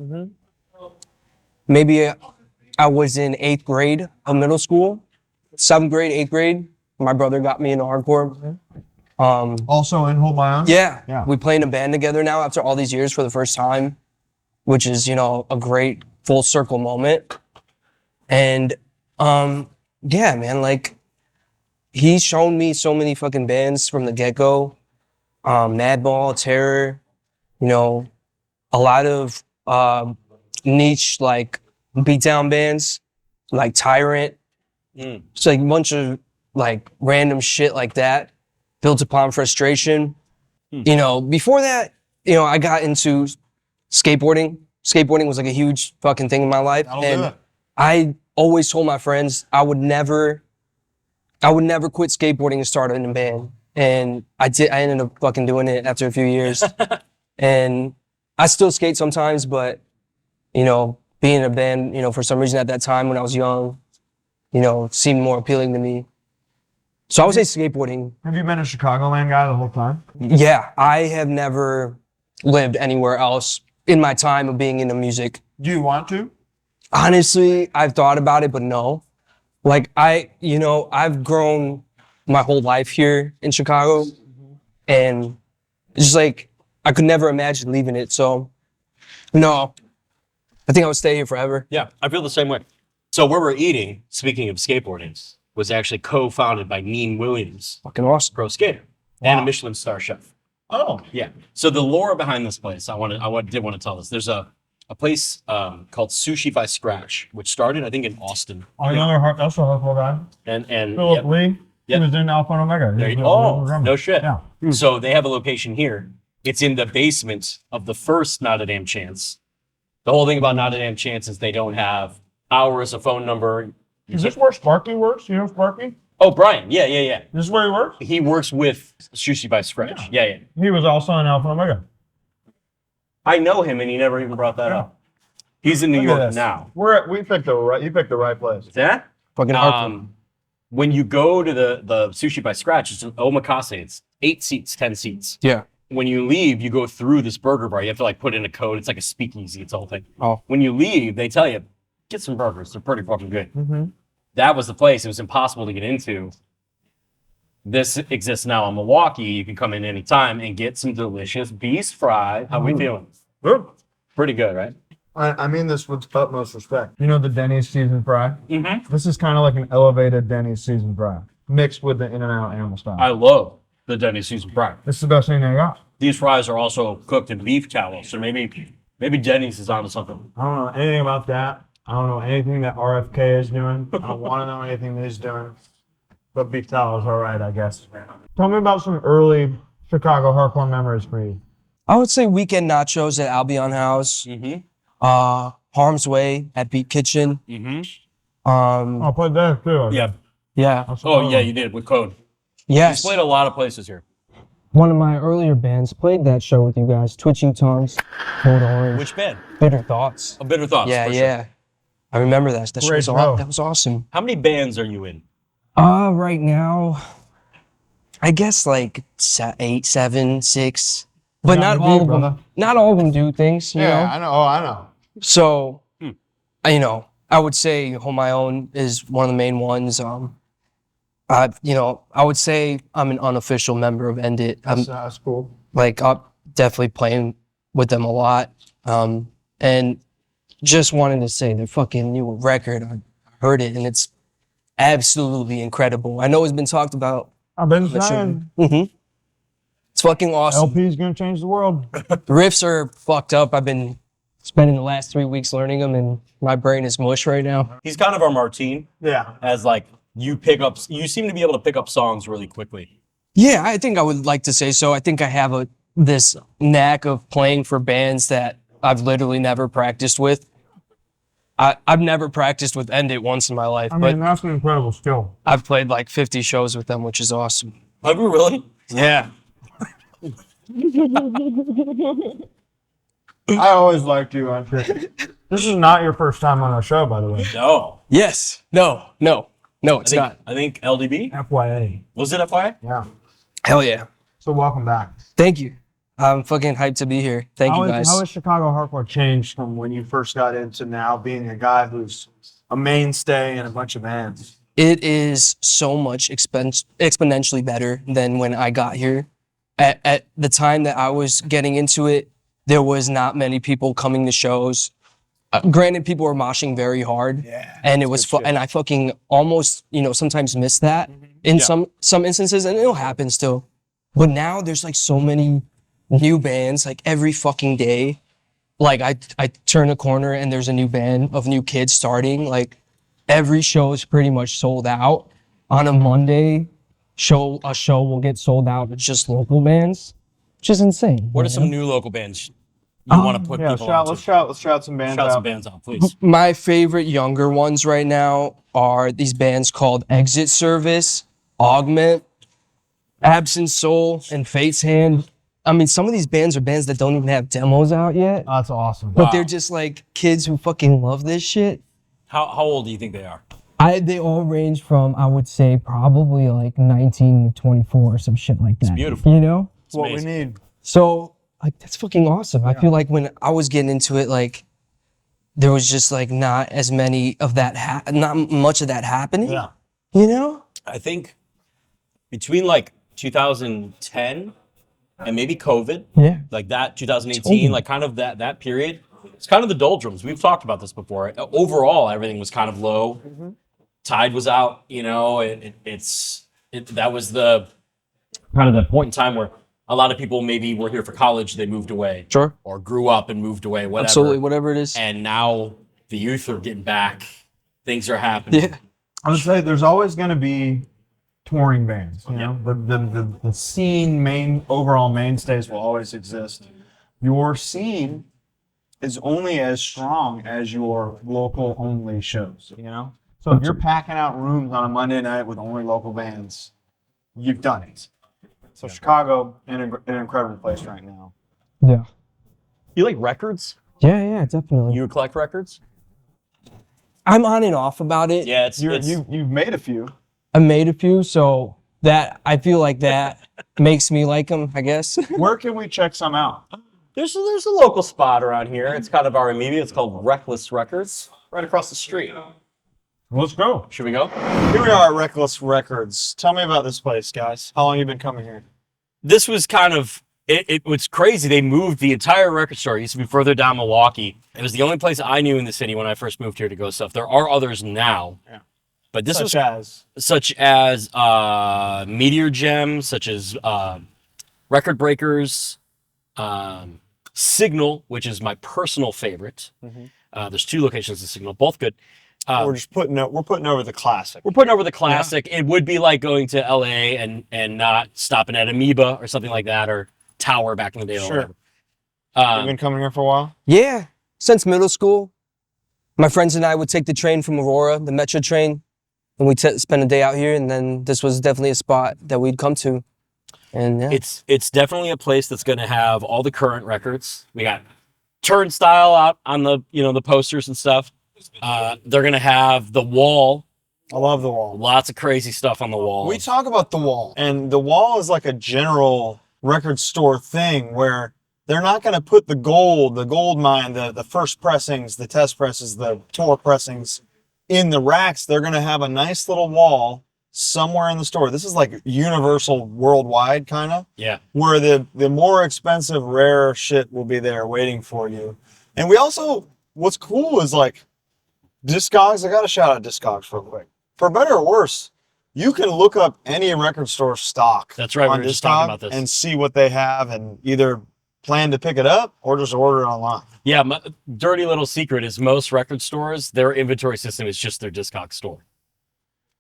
Maybe I was in 8th grade of middle school. 7th grade, 8th grade. My brother got me into hardcore. Also in Hold My Own? Yeah, we play in a band together now after all these years for the first time, which is, you know, a great full circle moment. And yeah, man, like he's shown me so many fucking bands from the get-go. Madball, Terror, you know, a lot of niche like beatdown bands like Tyrant. It's like a bunch of like random shit like that built upon frustration. You know, before that, you know, I got into skateboarding. Skateboarding was like a huge fucking thing in my life. That'll do And it. I always told my friends I would never quit skateboarding and start in a band. And I did. I ended up fucking doing it after a few years. And I still skate sometimes, but you know, being in a band, you know, for some reason at that time when I was young, you know, seemed more appealing to me. So I would say skateboarding. Have you been a Chicagoland guy the whole time? Yeah, I have never lived anywhere else in my time of being into music. Do you want to? Honestly, I've thought about it, but no. Like you know, I've grown my whole life here in Chicago, and it's just like I could never imagine leaving it. So, no, I think I would stay here forever. Yeah, I feel the same way. So where we're eating, speaking of skateboarding, was actually co-founded by Neen Williams, Fucking awesome. pro skater, and a Michelin star chef. Oh. Yeah. So the lore behind this place, I did want to tell this. There's a place called Sushi by Scratch, which started, I think, in Austin. That's a hardcore guy. And Philip yep. Lee. Yep. He was in Alpha and Omega. There He you was go. a Oh, no shit. Yeah. So they have a location here. It's in the basement of the first Not a Damn Chance. The whole thing about Not a Damn Chance is they don't have hours, a phone number. Is this where Sparky works? You know Sparky? Oh, Brian. Yeah. This is where he works? He works with Sushi by Scratch. Yeah. He was also in Alpha and Omega. I know him, and he never even brought that up. He's in New Look at York this. now. We picked the right. You picked the right place. That? Fucking hardcore. When you go to the Sushi by Scratch, it's an omakase. It's 8 seats, 10 seats. Yeah. When you leave, you go through this burger bar. You have to like put in a code. It's like a speakeasy. It's the whole thing. Oh. When you leave, they tell you, get some burgers. They're pretty fucking good. That was the place. It was impossible to get into. This exists now in Milwaukee. You can come in anytime and get some delicious beast fry. How we feeling? Good. Pretty good, right? I mean this with utmost respect. You know the Denny's seasoned fry? Mm-hmm. This is kind of like an elevated Denny's seasoned fry mixed with the In-N-Out animal style. I love the Denny's seasoned fry. This is the best thing they got. These fries are also cooked in beef tallow, so maybe Denny's is onto something. I don't know anything about that. I don't know anything that RFK is doing. I don't want to know anything that he's doing. But beef tallow is all right, I guess. Tell me about some early Chicago hardcore memories for you. I would say weekend nachos at Albion House. Mm-hmm. Harm's Way at Beat Kitchen. Mm-hmm. I'll put that too. Yeah. Yeah. Oh, yeah, you did with code. Yes. He's played a lot of places here. One of my earlier bands played that show with you guys. Twitching Tongues, Code Orange, Which band? Bitter Thoughts. A Bitter Thoughts. Yeah, for yeah. Sure. I remember that. That, Great show. that was awesome. How many bands are you in? Right now, I guess like 8, 7, 6. But Yeah, not me all too, of them. brother. Not all of them do things. You know? I know. Oh, I know. So, you know, I would say Hold My Own is one of the main ones. I would say I'm an unofficial member of End It. That's cool. Like, I'm definitely playing with them a lot. And just wanted to say their fucking new record, I heard it, and it's absolutely incredible. I know it's been talked about. I've been saying It's fucking awesome. LP's gonna change the world. The riffs are fucked up. I've been spending the last 3 weeks learning them, and my brain is mush right now. He's kind of our Martine, Yeah. as like you seem to be able to pick up songs really quickly. Yeah, I think I would like to say so. I think I have this knack of playing for bands that I've literally never practiced with. I've never practiced with End It once in my life, but that's an incredible skill. I've played like 50 shows with them, which is awesome. Have you really? Yeah. I always liked you, Anchit. This is not your first time on our show, by the way. No. Yes. No, it's not. I think LDB. FYA. Was it FYI? Yeah. Hell yeah. So welcome back. Thank you. I'm fucking hyped to be here. Thank you guys. How has Chicago hardcore changed from when you first got into now being a guy who's a mainstay in a bunch of bands? It is so much exponentially better than when I got here. At the time that I was getting into it, there was not many people coming to shows. Granted, people were moshing very hard, and it was and I fucking almost, sometimes miss that in some instances, and it'll happen still. But now there's like so many new bands, like every fucking day. Like I turn a corner and there's a new band of new kids starting. Like every show is pretty much sold out. On a Monday, a show will get sold out with just local bands, which is insane. What are some new local bands you want to put people on? Let's shout some bands out. Some bands out, please. My favorite younger ones right now are these bands called Exit Service, Augment, Absent Soul, and Fate's Hand. I mean, some of these bands are bands that don't even have demos out yet, That's awesome. but they're just like kids who fucking love this shit. How old do you think they are? They all range from, I would say, probably like 19 to 24 or some shit like that. It's beautiful. You know? It's what we amazing. need. So, like, that's fucking awesome. I feel like when I was getting into it, like, there was just like not as many of that, not much of that happening. Yeah. You know? I think between like 2010 and maybe COVID, Yeah. like that 2018, Totally. like kind of that period, it's kind of the doldrums. We've talked about this before. Overall, everything was kind of low. Tide was out, that was the kind of the point in time where a lot of people maybe were here for college, they moved away. Sure. Or grew up and moved away, whatever. Absolutely, whatever it is. And now the youth are getting back. Things are happening. Yeah. I would say there's always going to be touring bands. You know, the scene overall mainstays will always exist. Your scene is only as strong as your local only shows. You know, so if you're packing out rooms on a Monday night with only local bands, you've done it. So Chicago, an incredible place right now. Yeah. You like records? Yeah, definitely. You collect records? I'm on and off about it. Yeah, You've made a few. I made a few, so that I feel like that makes me like them, I guess. Where can we check some out? There's a local spot around here. It's kind of our immediate. It's called Reckless Records, right across the street. Let's go. Should we go? Here we are at Reckless Records. Tell me about this place, guys. How long you been coming here? This was kind of it was crazy. They moved the entire record store. It used to be further down Milwaukee. It was the only place I knew in the city when I first moved here to go stuff. There are others now. Yeah. But this was such as Meteor Gem, such as Record Breakers, Signal, which is my personal favorite. There's two locations of Signal, both good. We're putting over the classic. We're putting over the classic. Yeah. It would be like going to LA and not stopping at Amoeba or something like that, or Tower back in the day. Or whatever. You've been coming here for a while? Yeah, since middle school. My friends and I would take the train from Aurora, the Metro train, and we'd spend a day out here, and then this was definitely a spot that we'd come to. And yeah. It's definitely a place that's going to have all the current records. We got Turnstile out on the the posters and stuff. They're going to have the Wall. I love the Wall. Lots of crazy stuff on the Wall. We talk about the Wall, and the Wall is like a general record store thing where they're not going to put the gold mine, the first pressings, the test presses, the tour pressings in the racks. They're going to have a nice little wall somewhere in the store. This is like universal worldwide kind of. Yeah. Where the more expensive, rare shit will be there waiting for you. And we also, what's cool is like Discogs. I got to shout out Discogs real quick. For better or worse, you can look up any record store stock. That's right. On we were just talking Discog about this. and see what they have and either plan to pick it up or just order it online? Yeah, my dirty little secret is most record stores, their inventory system is just their Discog store.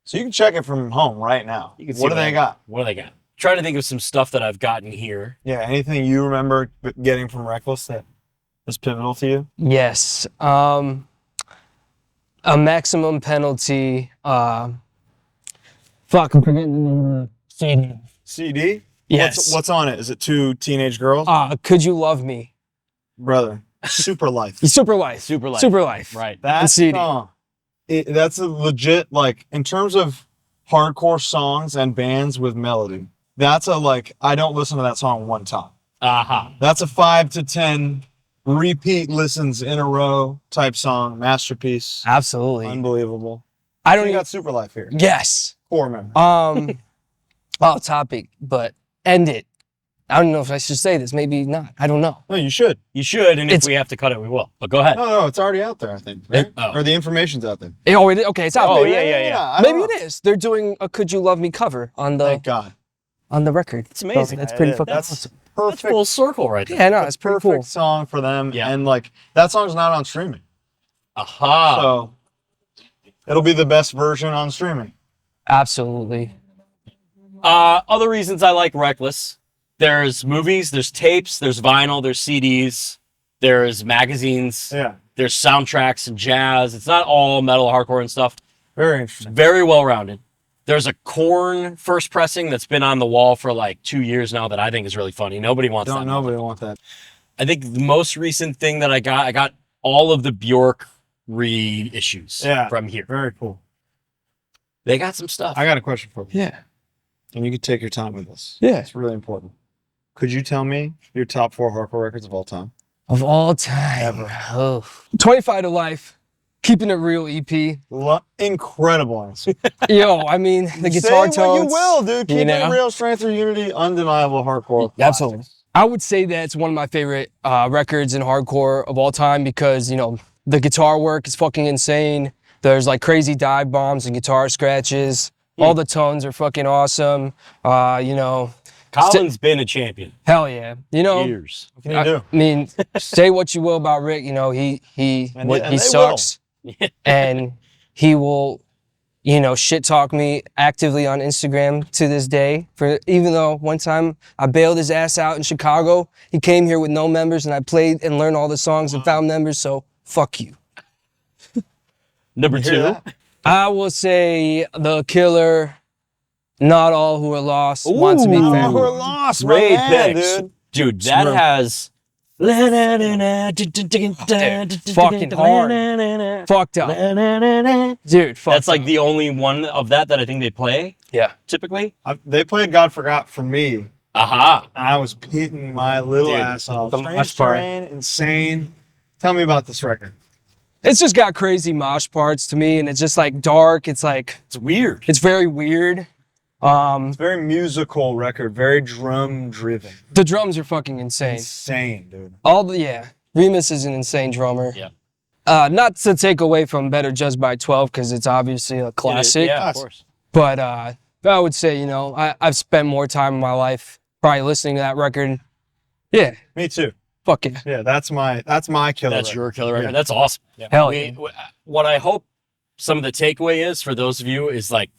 So you can check it from home right now. You can see What do they got? What do they got? Trying to think of some stuff that I've gotten here. Yeah, anything you remember getting from Reckless that was pivotal to you? Yes. A maximum penalty. Fuck, I'm forgetting the name of the CD. CD? Yes. What's on it? Is it 2 teenage girls? Could You Love Me? Brother, Super Life. Super Life. Super Life. Super Life. Right. That CD. song, that's a legit, like, in terms of hardcore songs and bands with melody, that's a, like, I don't listen to that song one time. Aha. That's a 5 to 10 repeat listens in a row type song, masterpiece. Absolutely. Unbelievable. I don't You even. got Super Life here. Yes. Core member. Off topic, but end it. I don't know if I should say this. Maybe not. I don't know. No, you should. You should, and if It's- we have to cut it, we will. But go ahead. No, it's already out there, I think. Right? Oh. Or the information's out there. Okay, it's out Oh, there. yeah. I don't Maybe know. it is. They're doing a "Could You Love Me" cover on Thank the God. record. It's amazing. So that's pretty It is. fucking That's awesome. That's perfect. full circle right there. Yeah, no, it's pretty Perfect cool. song for them. Yeah. And like that song's not on streaming. Aha. So it'll be the best version on streaming. Absolutely. Other reasons I like Reckless. There's movies, there's tapes, there's vinyl, there's CDs, there's magazines, Yeah. there's soundtracks and jazz. It's not all metal, hardcore and stuff. Very interesting. Very well rounded. There's a Korn first pressing that's been on the wall for like 2 years now that I think is really funny. Nobody wants Don't that. nobody want that. I think the most recent thing that I got all of the Bjork reissues from here. Very cool. They got some stuff. I got a question for you. Yeah. And you can take your time with this. Yeah. It's really important. Could you tell me your top 4 hardcore records of all time? Of all time. Ever. Oh. 25 to Life. Keeping It Real EP. Incredible answer. Yo, I mean, the Say guitar what tones. you will, dude. Keep know? it real, strength or unity, undeniable hardcore. Absolutely. classics. I would say that it's one of my favorite records in hardcore of all time because, you know, the guitar work is fucking insane. There's like crazy dive bombs and guitar scratches. All the tones are fucking awesome. You know, Colin's been a champion. hell yeah. You know, Years. What can you do? I mean, say what you will about Rick, you know, he they sucks. And he will, you know, shit talk me actively on Instagram to this day. For even though one time I bailed his ass out in Chicago, he came here with no members and I played and learned all the songs and found members, so fuck you. Number You hear 2. that? I will say The Killer, Not All Who Are Lost, Want to Be Oh, Family. we're lost, Great my man, picks. dude. Dude, that has Fucking hard. Fucked up. Dude, fucked That's like up. the only one of that I think they play Yeah. typically. They played God Forgot for me. Aha. I was beating my little Dude, ass off. the Strange mosh part. Terrain, insane. Tell me about this record. It's just got crazy mosh parts to me, and it's just like dark. It's like, It's weird. it's very weird. It's a very musical record, very drum driven. The drums are fucking insane. Insane, dude. Remus is an insane drummer. Yeah. Not to take away from Better Judged by 12, because it's obviously a classic. Yeah, of course. But I would say, you know, I've spent more time in my life probably listening to that record. Yeah, Me too. fuck it. Yeah, that's my killer. That's record. your killer record. Yeah. That's awesome. Hell yeah. What I hope some of the takeaway is for those of you is like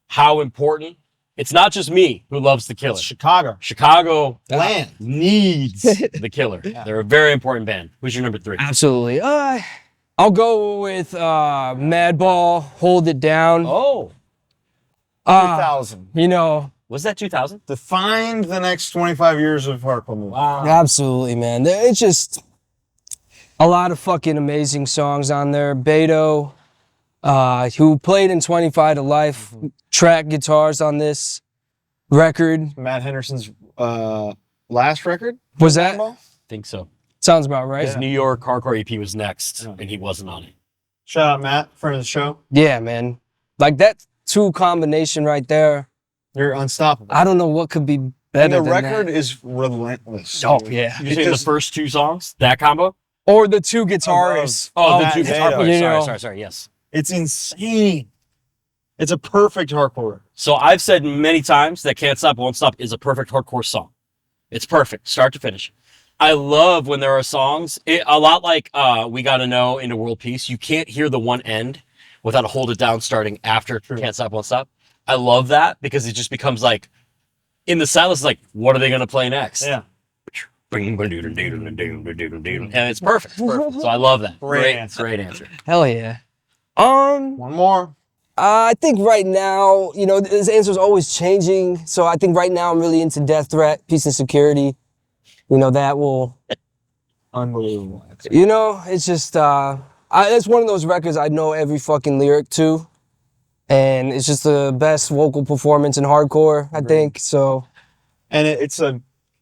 how important. It's not just me who loves the Killer. It's Chicago. Chicago Land. needs the Killer. They're a very important band. Who's your number 3? Absolutely. I'll go with Madball, Hold It Down. Oh, 2000. You know, was that 2000? Defined the next 25 years of hardcore music. Wow. absolutely, man. It's just a lot of fucking amazing songs on there. Beto, who played in 25 to Life, track guitars on this record. Matt Henderson's last record. Was that? Think so. Sounds about right. His New York hardcore EP was next, and he wasn't on it. Shout out Matt, friend of the show. Yeah, man. Like that two combination right there. You're unstoppable. I don't know what could be And better the than record that. is relentless. Oh, dude. yeah. Did you say the first 2 songs? That combo? Or the two guitarists. Oh, the that 2 guitar Beto. players. You know. Sorry. Yes. It's insane. It's a perfect hardcore record. So I've said many times that Can't Stop, Won't Stop is a perfect hardcore song. It's perfect, start to finish. I love when there are songs, a lot like We Gotta Know into World Peace. You can't hear the one end without a Hold It Down starting after Can't Stop, Won't Stop. I love that because it just becomes like, in the silence, like, what are they going to play next? Yeah. And it's perfect. So I love that. Great answer. Great answer. Hell yeah. One more. I think right now, you know, this answer is always changing. So I think right now I'm really into Death Threat, Peace and Security. You know, that will, Unbelievable. you know, it's just, it's one of those records I know every fucking lyric to. And it's just the best vocal performance in hardcore, I think. So, And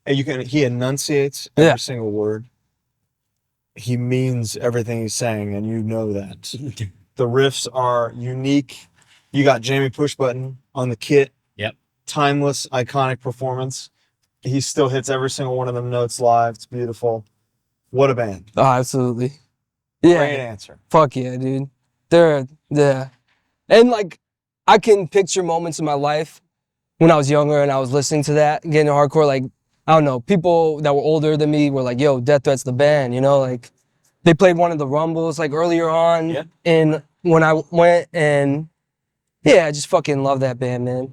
he enunciates every Yeah. single word. He means everything he's saying, and you know that. The riffs are unique. You got Jamie Pushbutton on the kit. Yep. Timeless, iconic performance. He still hits every single one of them notes live. It's beautiful. What a band. oh, absolutely. Yeah. Great answer. Fuck yeah, dude. Yeah. And like, I can picture moments in my life when I was younger and I was listening to that, getting into hardcore, like, I don't know, people that were older than me were like, yo, Death Threat's the band, you know? Like, they played one of the Rumbles, like, earlier on in when I went, and yeah, I just fucking love that band, man.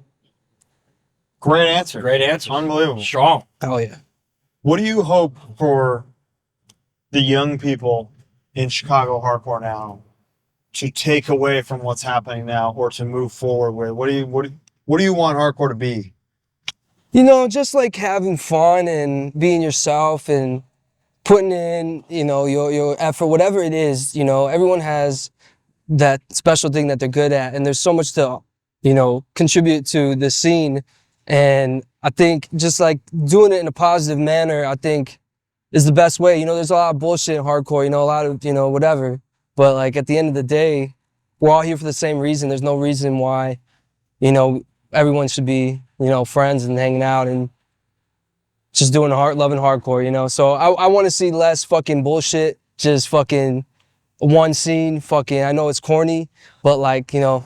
Great answer. Great answer. Unbelievable. Strong. Oh, yeah. What do you hope for the young people in Chicago hardcore now to take away from what's happening now, or to move forward with? What do you want hardcore to be? You know, just like having fun and being yourself and putting in, you know, your effort, whatever it is. You know, everyone has that special thing that they're good at, and there's so much to, you know, contribute to the scene. And I think just like doing it in a positive manner, I think is the best way. You know, there's a lot of bullshit in hardcore, you know, a lot of, you know, whatever. But like at the end of the day, we're all here for the same reason. There's no reason why, you know, everyone should be, you know, friends and hanging out and just doing loving hardcore, you know? So I want to see less fucking bullshit, just fucking one scene, fucking, I know it's corny, but like, you know,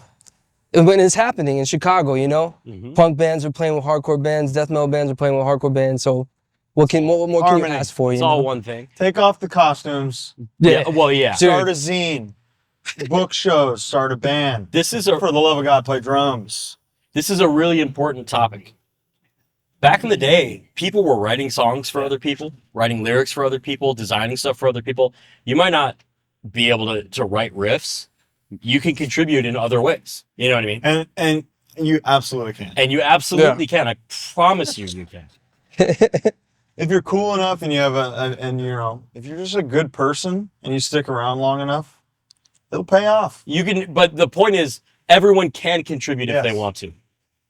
when it's happening in Chicago, you know? Punk bands are playing with hardcore bands, death metal bands are playing with hardcore bands, so what more can you Harmony. ask for, you It's know? all one thing. Take off the costumes, Yeah. Well, yeah. start a zine, book shows, start a band. This is a For the love of God, play drums. This is a really important topic. Back in the day, people were writing songs for other people, writing lyrics for other people, designing stuff for other people. You might not be able to write riffs. You can contribute in other ways. You know what I mean? And you absolutely can. And you absolutely can. I promise you can. If you're cool enough and you have and you know, if you're just a good person and you stick around long enough, it'll pay off. You can, but the point is, everyone can contribute if they want to.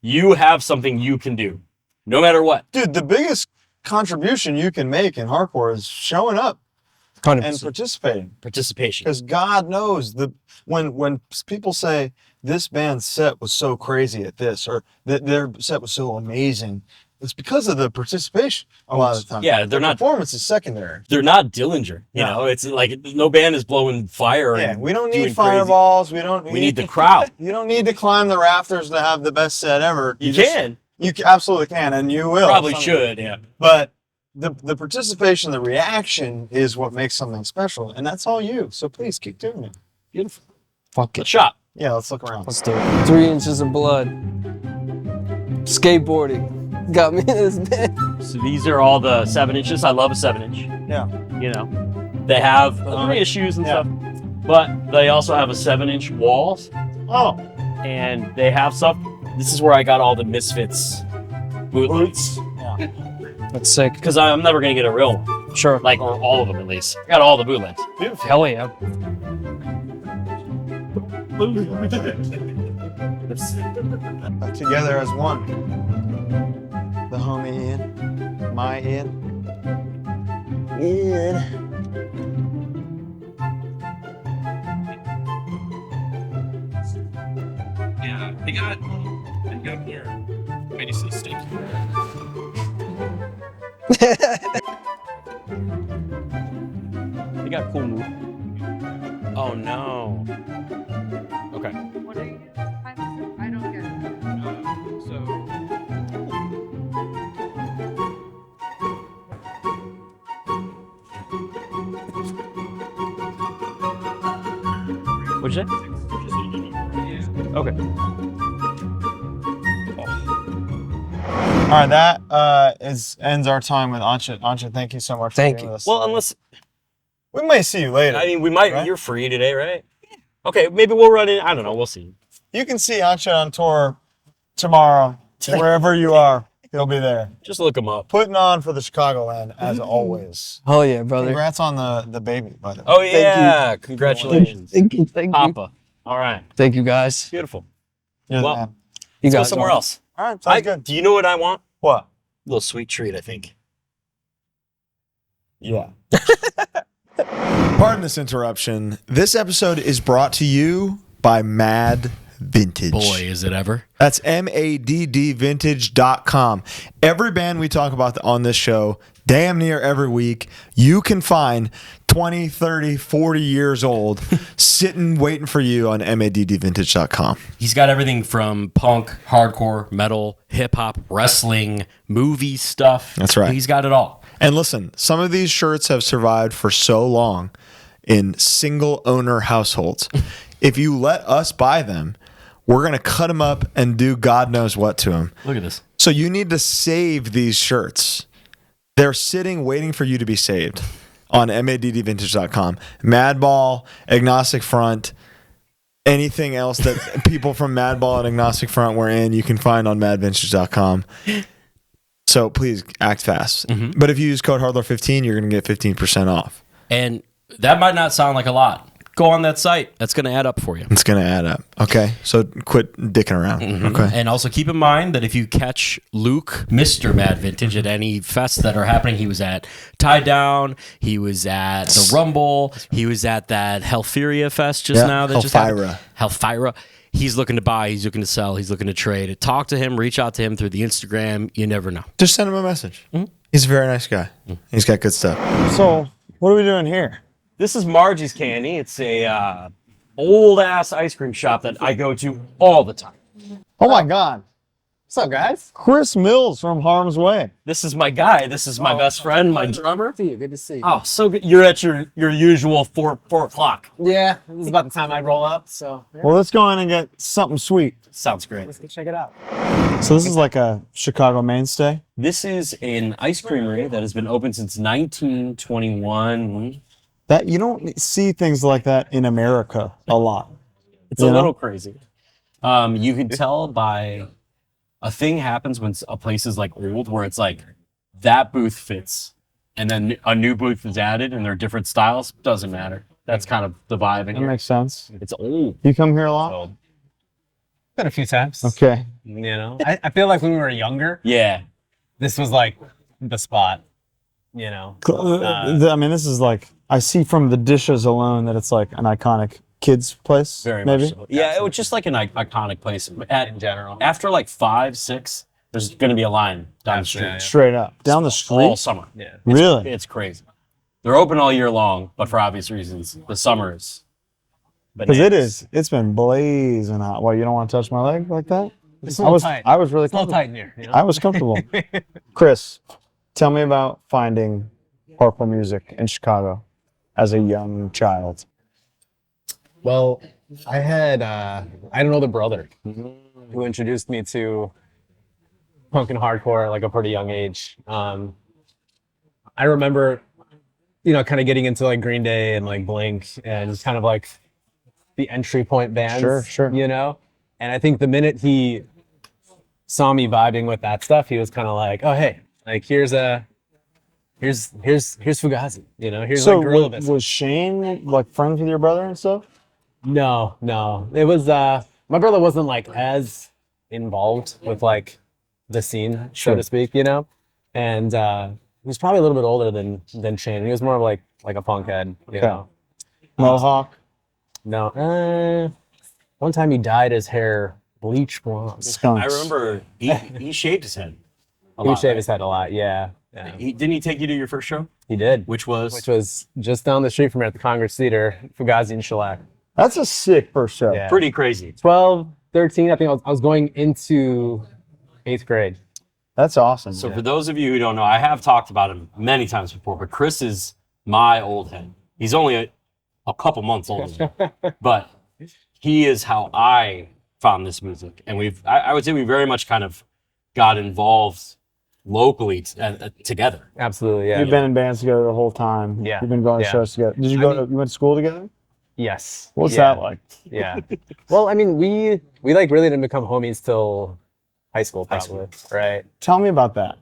You have something you can do, no matter what. Dude, the biggest contribution you can make in hardcore is showing up 100%. and participating. Participation. Because God knows when people say this band's set was so crazy at this, or that their set was so amazing, it's because of the participation a lot of the time. Yeah, they're not. Performance is secondary. They're not Dillinger. You know, it's like no band is blowing fire. Yeah, and we don't doing need fireballs. We need the crowd. You don't need to climb the rafters to have the best set ever. You can. You absolutely can, and you will. Probably should. Yeah. But the participation, the reaction is what makes something special, and that's all you. So please keep doing it. Beautiful. Fuck it. Let's shop. Yeah, let's look around. Let's do it. 3 inches of blood. Skateboarding. Got me in this bed. So these are all the 7 inches. I love a 7-inch. Yeah. You know, they have issues and stuff, but they also have a 7-inch walls, Oh, and they have stuff. This is where I got all the Misfits bootlegs, That's sick. because I'm never gonna get a real one, Sure. like, or all of them at least. I got all the bootlegs. Hell yeah. together as one. The homie Ian, my Ian. Yeah, they got here. Maybe see steak. They got cool move. Oh no. Okay. What are you? I don't get it. So What'd you say? Okay. All right, that ends our time with Anchit. Anchit, thank you so much. Thank for being you. with us Well, today. unless we may see you later. I mean, we might. Right? You're free today, right? Okay, maybe we'll run in. I don't know. We'll see. You can see Anchit on tour tomorrow, wherever you are. He'll be there, Just look them up. putting on for the Chicagoland as always. Oh yeah, brother. Congrats on the baby, by the way. Oh yeah! Congratulations, Thank you. Thank you. Papa. All right, Thank you guys. beautiful. You're the well, man. You Let's go guys somewhere are- else. All right, sounds good. Do you know what I want? What? A little sweet treat, I think. Yeah. Pardon this interruption. This episode is brought to you by Mad Vintage. Boy, is it ever. That's maddvintage.com. Every band we talk about on this show, damn near every week, you can find 20, 30, 40 years old sitting waiting for you on maddvintage.com. He's got everything from punk, hardcore, metal, hip hop, wrestling, movie stuff. That's right. He's got it all. And listen, some of these shirts have survived for so long in single owner households. If you let us buy them, we're going to cut them up and do God knows what to them. Look at this. So you need to save these shirts. They're sitting waiting for you to be saved on maddvintage.com. Madball, Agnostic Front, anything else that people from Madball and Agnostic Front were in, you can find on maddvintage.com. So please act fast. But if you use code HardLore15, you're going to get 15% off. And that might not sound like a lot. Go on that site. That's going to add up for you. It's going to add up. Okay. So quit dicking around. Okay. And also keep in mind that if you catch Luke, Mr. Mad Vintage, at any fests that are happening, he was at Tie Down, he was at the Rumble, he was at that Hellfuria Fest just now. That just happened. Hellfira. He's looking to buy, he's looking to sell, he's looking to trade. Talk to him, reach out to him through the Instagram. You never know. Just send him a message. He's a very nice guy. He's got good stuff. So what are we doing here? This is Margie's Candy. It's a old ass ice cream shop that I go to all the time. Oh my God. What's up, guys? Chris Mills from Harm's Way. This is my guy. This is my best friend, my drummer. See you. Good to see you. Oh, so good. You're at your usual 4 o'clock. Yeah, this is about the time I roll up, so yeah, Well, let's go in and get something sweet. Sounds great. let's go check it out. So this is like a Chicago mainstay. This is an ice creamery that has been open since 1921. That you don't see things like that in America a lot. It's a little crazy. You can tell by a thing happens when a place is like old, where it's like that booth fits, and then a new booth is added, and they're different styles. Doesn't matter. That's kind of the vibe in That here. makes sense. It's old. You come here a lot? So, Been a few times. Okay. you know. I feel like when we were younger, Yeah. this was like the spot. You know. I mean, this is like, I see from the dishes alone that it's like an iconic kids place. Very maybe. much so. Yeah, it was just like an iconic place. In general. After like 5, 6, there's going to be a line down the street. Yeah. Straight up. Down the street? All summer. Yeah. Really? It's crazy. They're open all year long, but for obvious reasons. The summer is. Because it's been blazing hot. Well, you don't want to touch my leg like that? It's a little tight. I was really It's a little comfortable. tight in here. You know? I was comfortable. Chris, tell me about finding hardcore music in Chicago as a young child. Well, I had an older brother who introduced me to punk and hardcore at like a pretty young age. I remember, you know, kind of getting into like Green Day and like Blink and just kind of like the entry point bands. Sure. You know, and I think the minute he saw me vibing with that stuff, he was kind of like, "Oh, hey, like here's Fugazi. You know, here's So like Gorilla Biscuit." was Shane like friends with your brother and stuff? No. It was my brother wasn't like as involved with like the scene, so to speak, you know? And he was probably a little bit older than Shane. He was more of like a punk head, you know. Mohawk. No. One time he dyed his hair bleach blonde. Skunks. I remember he shaved his head. He would shave his head a lot, yeah. Didn't he take you to your first show? He did. Which was? Which was just down the street from here at the Congress Theater, Fugazi and Shellac. That's a sick first show. Yeah. Pretty crazy. 12, 13, I think I was going into 8th grade. That's awesome. So for those of you who don't know, I have talked about him many times before, but Chris is my old head. He's only a couple months older than me. But he is how I found this music. And I would say we very much kind of got involved locally together. Absolutely, yeah. You've been in bands together the whole time. Yeah. You've been going to Yeah. shows together. Did you you went to school together? Yes. What's Yeah. that like? Yeah. Well, I mean, we like really didn't become homies till high school, probably. Right. Tell me about that.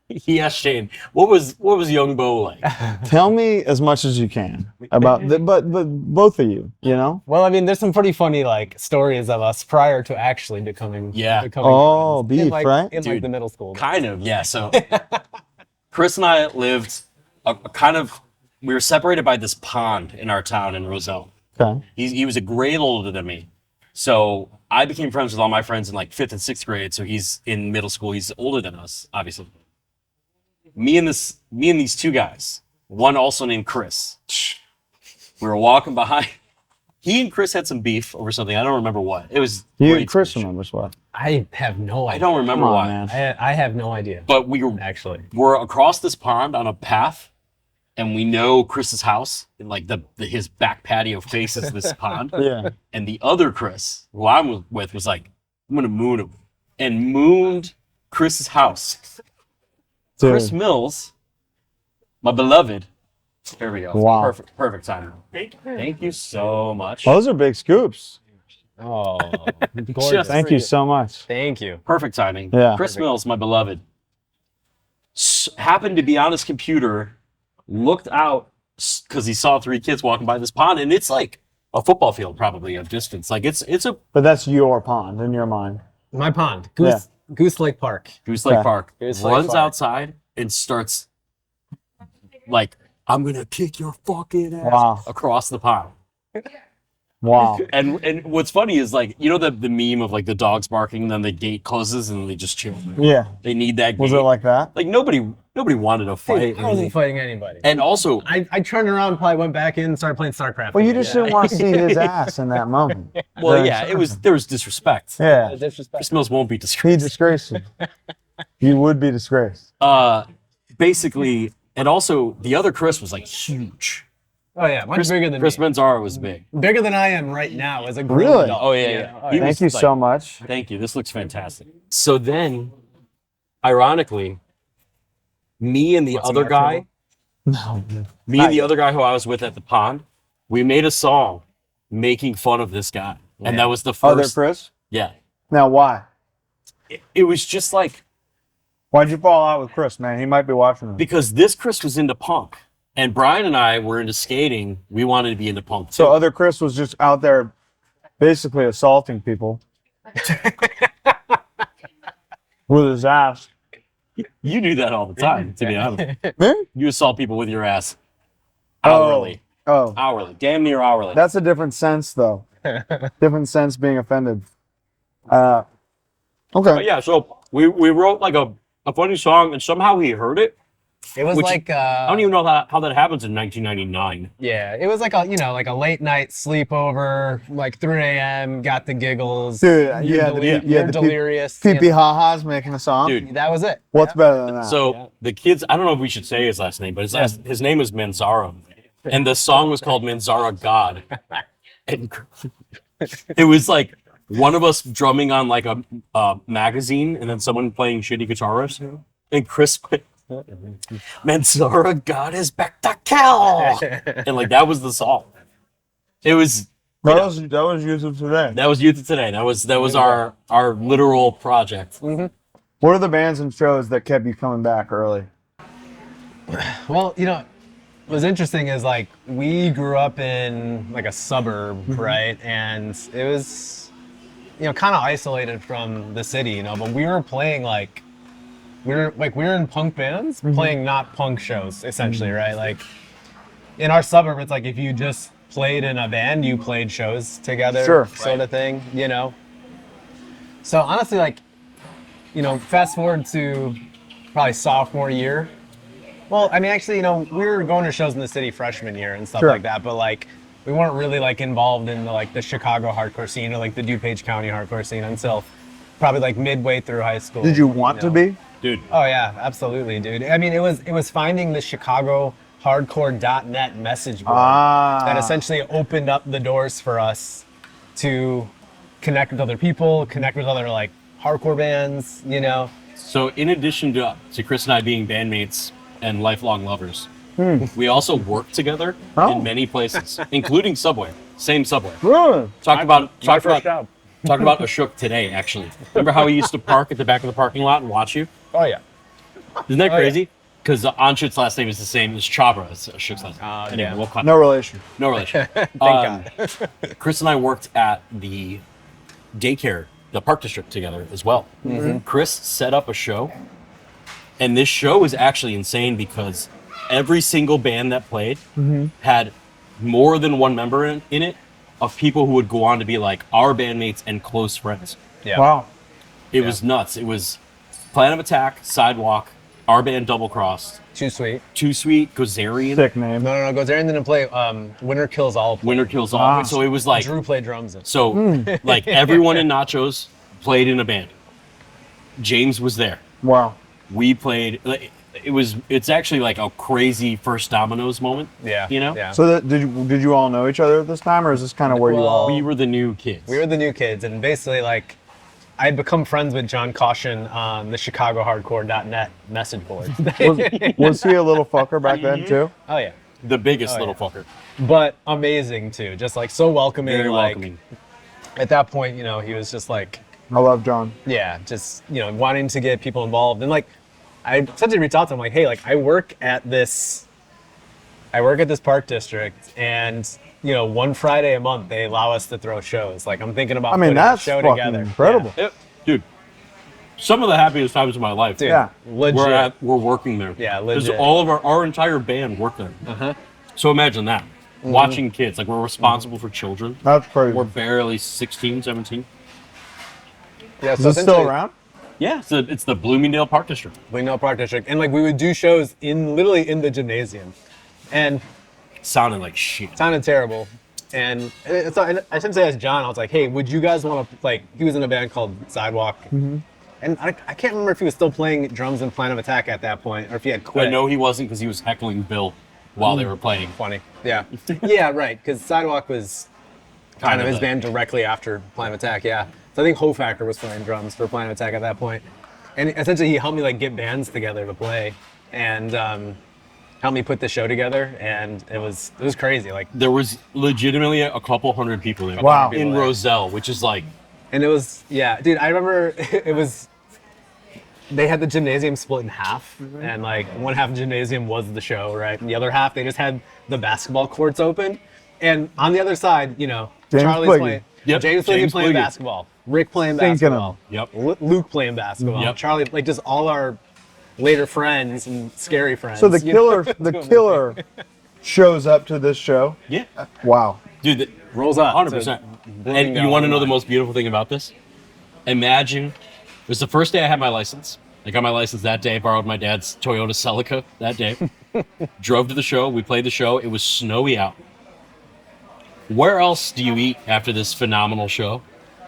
He asked Shane, what was young Bo like? Tell me as much as you can about but both of you, you know? Well, I mean, there's some pretty funny like stories of us prior to actually becoming Oh, friends. beef, in, like, right? in like Dude, the middle school. Kind of, yeah. So Chris and I lived we were separated by this pond in our town in Roselle. Okay. He was a grade older than me. So I became friends with all my friends in like 5th and 6th grade. So he's in middle school. He's older than us, obviously. Me and these two guys, one also named Chris. We were walking behind. He and Chris had some beef over something. I don't remember what. It was You grade and Chris school. remembers what? I have no idea. I don't remember Come on, why. man. I have no idea. But we were Actually. we're across this pond on a path, and we know Chris's house, and like his back patio faces this pond. Yeah. And the other Chris, who I'm with, was like, I'm gonna moon him, and mooned Chris's house. Dude. Chris Mills, my beloved. There we go. Wow. Perfect timing. Thank you so much. Those are big scoops. Oh, Just- gorgeous. Thank you so much. Thank you. Perfect timing. Yeah. Chris Mills, my beloved, happened to be on his computer, looked out because he saw 3 kids walking by this pond, and it's like a football field probably of distance. Like it's a But that's your pond in your mind. My pond, Goose Lake Park. Goose Lake Yeah. Park. Goose Lake Runs Park. outside and starts like, I'm gonna kick your fucking ass Wow. across the pond. Wow. And what's funny is like, you know the meme of like the dogs barking and then the gate closes and they just chill. Yeah. They need that gate. Was it like that? Like nobody wanted to fight. I wasn't fighting anybody. And also, I turned around, probably went back in, and started playing StarCraft. Well, you just didn't want to see his ass in that moment. well, yeah, there was disrespect. Yeah. disrespect. Chris Mills won't be He disgraced. disgraced you. You would be disgraced. Basically, and also the other Chris was like huge. Oh yeah, much bigger than Chris me. Manzara was big. Bigger than I am right now as a grown Really? adult. Oh yeah. Oh, He yeah. was Thank you like, so much. Thank you. This looks fantastic. So then, ironically, me and the other guy, No. me and the other guy who I was with at the pond, we made a song making fun of this guy, and that was the Other first. Chris? Yeah, Now, why? it was just like Why'd you fall out with Chris, man? He might be watching this. because this Chris was into punk, and Brian and I were into skating. We wanted to be into punk too. So other Chris was just out there basically assaulting people with his ass. You do that all the time, to be honest. Me? You assault people with your ass hourly, Oh, hourly, damn near hourly. that's a different sense, though. Different sense being offended. Okay. But yeah, so we wrote like a funny song, and somehow he heard it. It was Which- like I don't even know how that happens in 1999. yeah, it was like a like a late night sleepover, like 3 a.m. Got the giggles. Dude, You're yeah, you're the delirious. Pee you Pee know. Ha-Ha's making a song. Dude, That was it. What's better than that? so the kids, I don't know if we should say his last name, but his name was Manzara. And the song was called Manzara God. And it was like one of us drumming on like a magazine and then someone playing shitty guitar riffs. And Chris went, Manzara God is back to kill. And like that was the song. It was that was YouTube today. that was Youth of Today. That was our literal project. What are the bands and shows that kept you coming back early? Well, what's interesting is like we grew up in like a suburb, right? And it was, kind of isolated from the city, but we were playing like we were in punk bands playing not punk shows essentially, right? Like in our suburb, it's like if you just played in a band, you played shows together, Sure. sort of thing, So honestly, like, fast forward to probably sophomore year. Well, I mean, actually, we were going to shows in the city freshman year and stuff Sure. like that, but like we weren't really like involved in the Chicago hardcore scene or like the DuPage County hardcore scene until probably like midway through high school. Did you want to be? Dude, Oh yeah, absolutely, dude. I mean, it was finding the Chicago FavoriteHardcore.net message board that essentially opened up the doors for us to connect with other people, connect with other like hardcore bands, you know. So in addition to Chris and I being bandmates and lifelong lovers, we also work together in many places, including Subway. Same Subway. Talked about Ashok today, actually. Remember how he used to park at the back of the parking lot and watch you? Oh yeah. Isn't that crazy? Because Anchit's last name is the same as Chhabra. It's Ashok's last name. Anyway, yeah. we'll cut. No relation. No relation. Thank God. Chris and I worked at the daycare, the Park District together as well. Chris set up a show, and this show was actually insane because every single band that played had more than one member in it of people who would go on to be like our bandmates and close friends. Yeah. Wow. It was nuts. It was Plan of Attack, Sidewalk, our band Double Crossed, Too Sweet. Too Sweet, Gozerian. Sick name. No, Gozerian didn't play. Winter Kills All. Winter Kills All. So it was like Drew played drums. So, like, everyone in Nachos played in a band. James was there. Wow. We played. Like, it's actually like a crazy first Dominoes moment. Yeah. You know? Yeah. So did you all know each other at this time, or is this kind of where you all? We were the new kids. We were the new kids, and basically, like, I had become friends with John Caution on the ChicagoHardcore.net message board. Was he a little fucker back then too? Oh yeah. The biggest little fucker. But amazing too, just like so welcoming. Very like, welcoming. At that point, you know, he was just like, I love John. yeah, just, you know, wanting to get people involved. And like, I essentially reached out to him like, hey, like I work at this park district, and you know, one Friday a month they allow us to throw shows. Like I'm thinking about putting that's a show fucking together. incredible. Yep. Dude, some of the happiest times of my life. Dude, Yeah. legit. We're working there. Yeah, Because legit. all of our entire band worked there. So imagine that. Watching kids. Like, we're responsible for children. That's crazy. We're barely 16, 17. Yeah, Is this still around? Yeah, so it's the Bloomingdale Park District. Bloomingdale Park District. And like we would do shows literally in the gymnasium. And Sounded like shit. it sounded terrible. And so I shouldn't say as John, I was like, hey, would you guys want to, like, he was in a band called Sidewalk. And I can't remember if he was still playing drums in Plan of Attack at that point, or if he had quit. I know he wasn't because he was heckling Bill while they were playing. Funny. Yeah. Yeah, right. Because Sidewalk was kind of his band directly after Plan of Attack, yeah. So I think Hofactor was playing drums for Plan of Attack at that point. And essentially he helped me like get bands together to play and helped me put the show together, and it was crazy. Like, There was legitimately a couple hundred people there. Wow. In Roselle, which is like, and it was, yeah, dude, I remember they had the gymnasium split in half, and like one half of the gymnasium was the show, right? And the other half, they just had the basketball courts open. And on the other side, you know, James Charlie's Pliggy. playing, Yep, James Pliggy James playing Pliggy. basketball, Rick playing Thinking basketball, Yep. Luke playing basketball, Yep. Charlie, like just all our later friends and scary friends. So the you know? killer shows up to this show. yeah. Wow. Dude, that rolls up. 100%. And you want to know the most beautiful thing about this? Imagine, it was the first day I had my license. I got my license that day, borrowed my dad's Toyota Celica that day. Drove to the show, we played the show, it was snowy out. Where else do you eat after this phenomenal show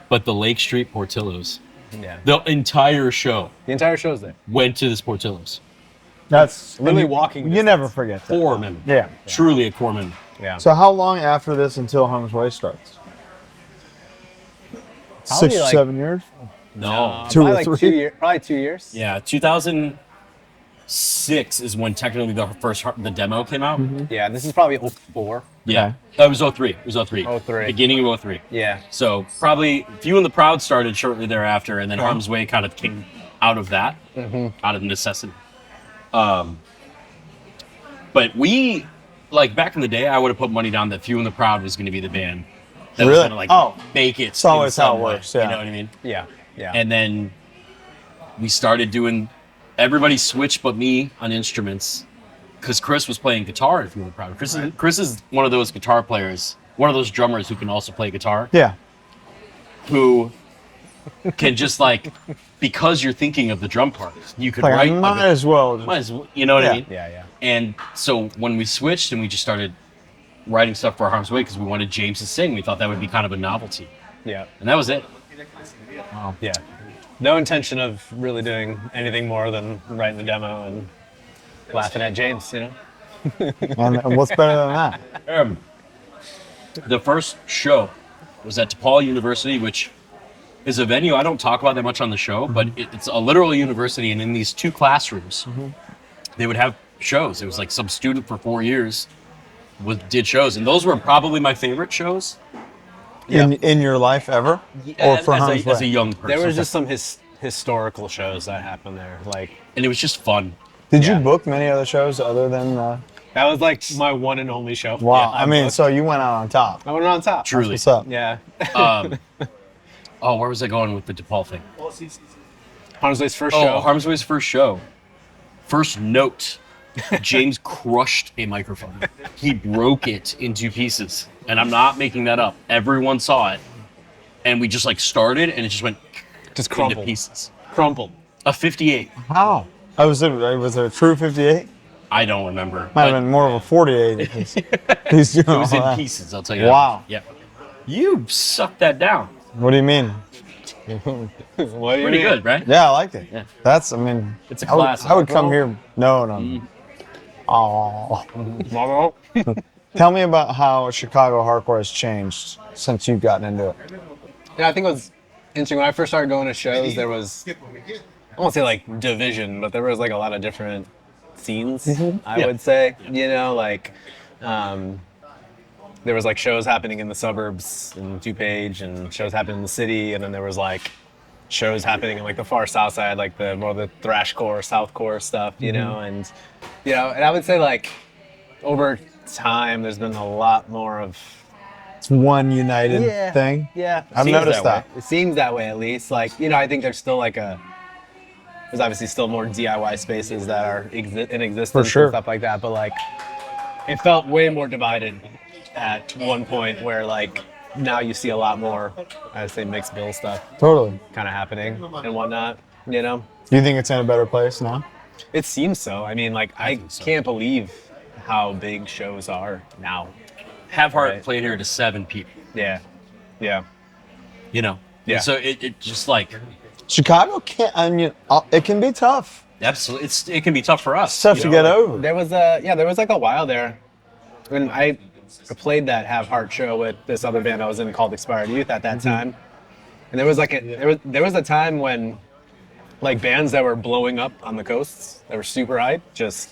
but the Lake Street Portillo's? Yeah. The entire show The entire show's there. went to this Portillo's. That's Literally walking You distance. never forget that. Core member. Yeah. Truly a core member. Yeah. So how long after this until Harm's Way starts? Probably 6 or like- 7 years? No. Two probably or like three? 2 years. Probably 2 years. Yeah, 2006 is when technically the demo came out. Yeah. This is probably 04. Yeah, that was 03. It was 03. 03. Beginning of 03. Yeah. So probably Few and the Proud started shortly thereafter, and then Harm's Way kind of came out of that, out of necessity. But we, like back in the day, I would have put money down that Few and the Proud was going to be the band that was Really? going to Oh. make it. It's always in some how it way, works, yeah. You know what I mean? Yeah. Yeah. And then we started doing. Everybody switched but me on instruments, because Chris was playing guitar. If you were proud, Chris is one of those guitar players, one of those drummers who can also play guitar. Yeah. Who can just like, because you're thinking of the drum part, you could Like, write. I might as well. might as well, you know what I mean? yeah. Yeah. And so when we switched and we just started writing stuff for Harm's Way because we wanted James to sing, we thought that would be kind of a novelty, Yeah. and that was it. Yeah. No intention of really doing anything more than writing the demo and laughing at James, you know? And what's better than that? The first show was at DePaul University, which is a venue I don't talk about that much on the show, but it's a literal university, and in these 2 classrooms, they would have shows. It was like some student for 4 years did shows, and those were probably my favorite shows. In your life ever? Or for Harm's as a Way? young person. There was just some historical shows that happened there. Like and it was just fun. Did you book many other shows other than that was like my one and only show. Wow, Yeah, I mean, booked. so you went out on top. I went on top. Truly. What's up? Yeah. Oh, where was I going with the DePaul thing? Harm's Way's first Oh, show. Harm's Way's first show. First note. James crushed a microphone. He broke it into pieces. And I'm not making that up. Everyone saw it. And we just like started and it just went Just into crumpled. pieces. Crumpled. A 58. How? Oh, was it a true 58? I don't remember. Might have but been more of a 48. because He's doing It was all in that. pieces, I'll tell you Wow. that. Yeah. You sucked that down. What do you mean? What do you Pretty mean? good, right? Yeah, I liked it. Yeah. That's, I mean, It's a I would, classic. I would come here. No. Oh. Mama? Tell me about how Chicago hardcore has changed since you've gotten into it. Yeah, I think it was interesting. When I first started going to shows, there was, I won't say like division, but there was like a lot of different scenes, I would say. You know, like there was like shows happening in the suburbs in DuPage and shows happening in the city. And then there was like shows happening in like the far south side, like the more the thrashcore, southcore stuff, you know? And, you know, and I would say like over time, there's been a lot more of, It's one united Yeah. thing. yeah. I've seems noticed that. way. It seems that way at least. Like, you know, I think there's still like there's obviously still more DIY spaces that are in existence For sure. and stuff like that, but like it felt way more divided at one point where like now you see a lot more, I'd say mixed bill stuff Totally. kind of happening and whatnot, you know? Do you think it's in a better place now? It seems so. I mean, like I think so. can't believe how big shows are now. Have Heart Right. played here to 7 people. Yeah. Yeah. You know? Yeah. And so it just like, Chicago can't, I mean, it can be tough. absolutely, it can be tough for us. It's tough you to know? get over. There was like a while there when I played that Have Heart show with this other band I was in called Expired Youth at that time. And there was like there was a time when like bands that were blowing up on the coasts that were super hype just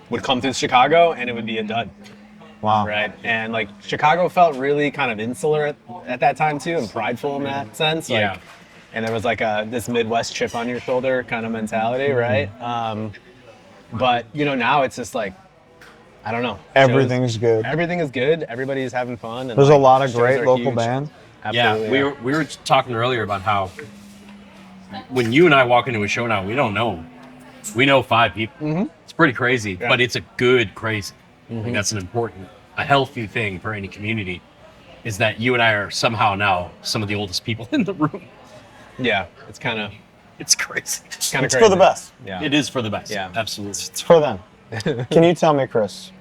would come through Chicago and it would be a dud. Wow. Right. And like Chicago felt really kind of insular at that time too and prideful in that sense. Like, Yeah. and there was like this Midwest chip on your shoulder kind of mentality, right? But you know, now it's just like, I don't know. Everything's good. Everything is good. Everybody's having fun. And There's a like, lot of shows great are local huge. bands. Absolutely, Yeah, we were talking earlier about how when you and I walk into a show now, we don't know. We know 5 people. It's pretty crazy, but it's a good crazy. I think that's a healthy thing for any community, is that you and I are somehow now some of the oldest people in the room. Yeah, it's kind of It's crazy. It's for the best. Yeah. It is for the best. Yeah. Absolutely. It's for them. Can you tell me, Chris?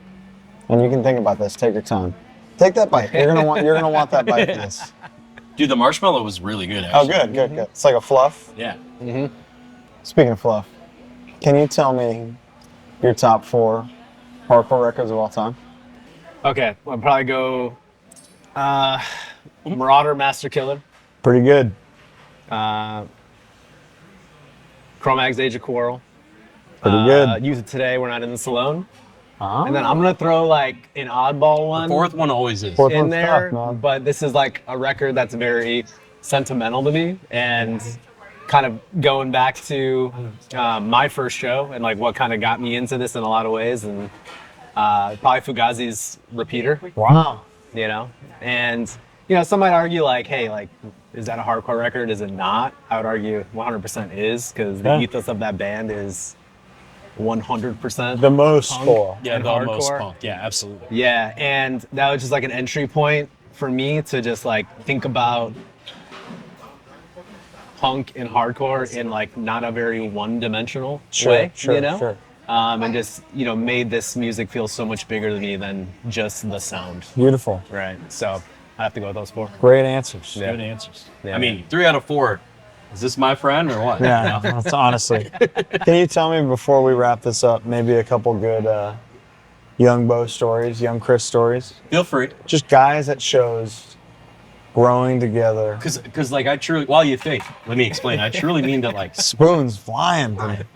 And you can think about this. Take your time. Take that bite. You're gonna want that bite for this. Dude, the marshmallow was really good, Oh, actually. good. It's like a fluff. Yeah. Speaking of fluff, can you tell me your top 4 hardcore records of all time? Okay, I'll probably go Marauder, Master Killer, Pretty good. Cro-Mag's Age of Quarrel, Pretty good. Youth of Today, We're Not in the Salon. Ah. And then I'm gonna throw like an oddball one 4th one always is. Fourth in one's there, tough, man. but this is like a record that's very sentimental to me and kind of going back to my first show and like what kind of got me into this in a lot of ways, and probably Fugazi's Repeater, Wow. you know. And you know, some might argue like, hey, like, is that a hardcore record? Is it not? I would argue 100% is, because the Yeah. ethos of that band is 100% The most punk for. Yeah, and the most hardcore. punk. Yeah, absolutely. Yeah, and that was just like an entry point for me to just like think about punk and hardcore in like not a very one-dimensional way, you know? Sure. And just, you know, made this music feel so much bigger to me than just the sound. Beautiful. Right. So I have to go with those 4. Great answers. Yeah. Good answers. Yeah. I mean, 3 out of 4. Is this my friend or what? Yeah, that's honestly. Can you tell me before we wrap this up, maybe a couple good young Bo stories, young Chris stories. Feel free. Just guys at shows growing together. Because like I truly, while you think, let me explain. I truly mean that like Spoons flying. Dude.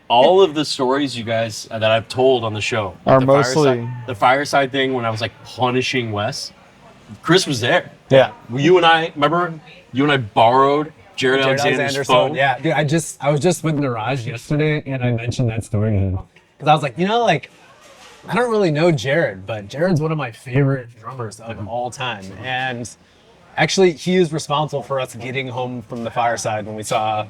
all of the stories you guys that I've told on the show Are the mostly the fireside thing when I was like punishing Wes. Chris was there. Yeah. You and I remember. You and I borrowed Jared Alexander's phone. Yeah, dude, I was just with Niraj yesterday, and I mentioned that story to him because I was like, like, I don't really know Jared, but Jared's one of my favorite drummers of all time, and actually, he is responsible for us getting home from the fireside when we saw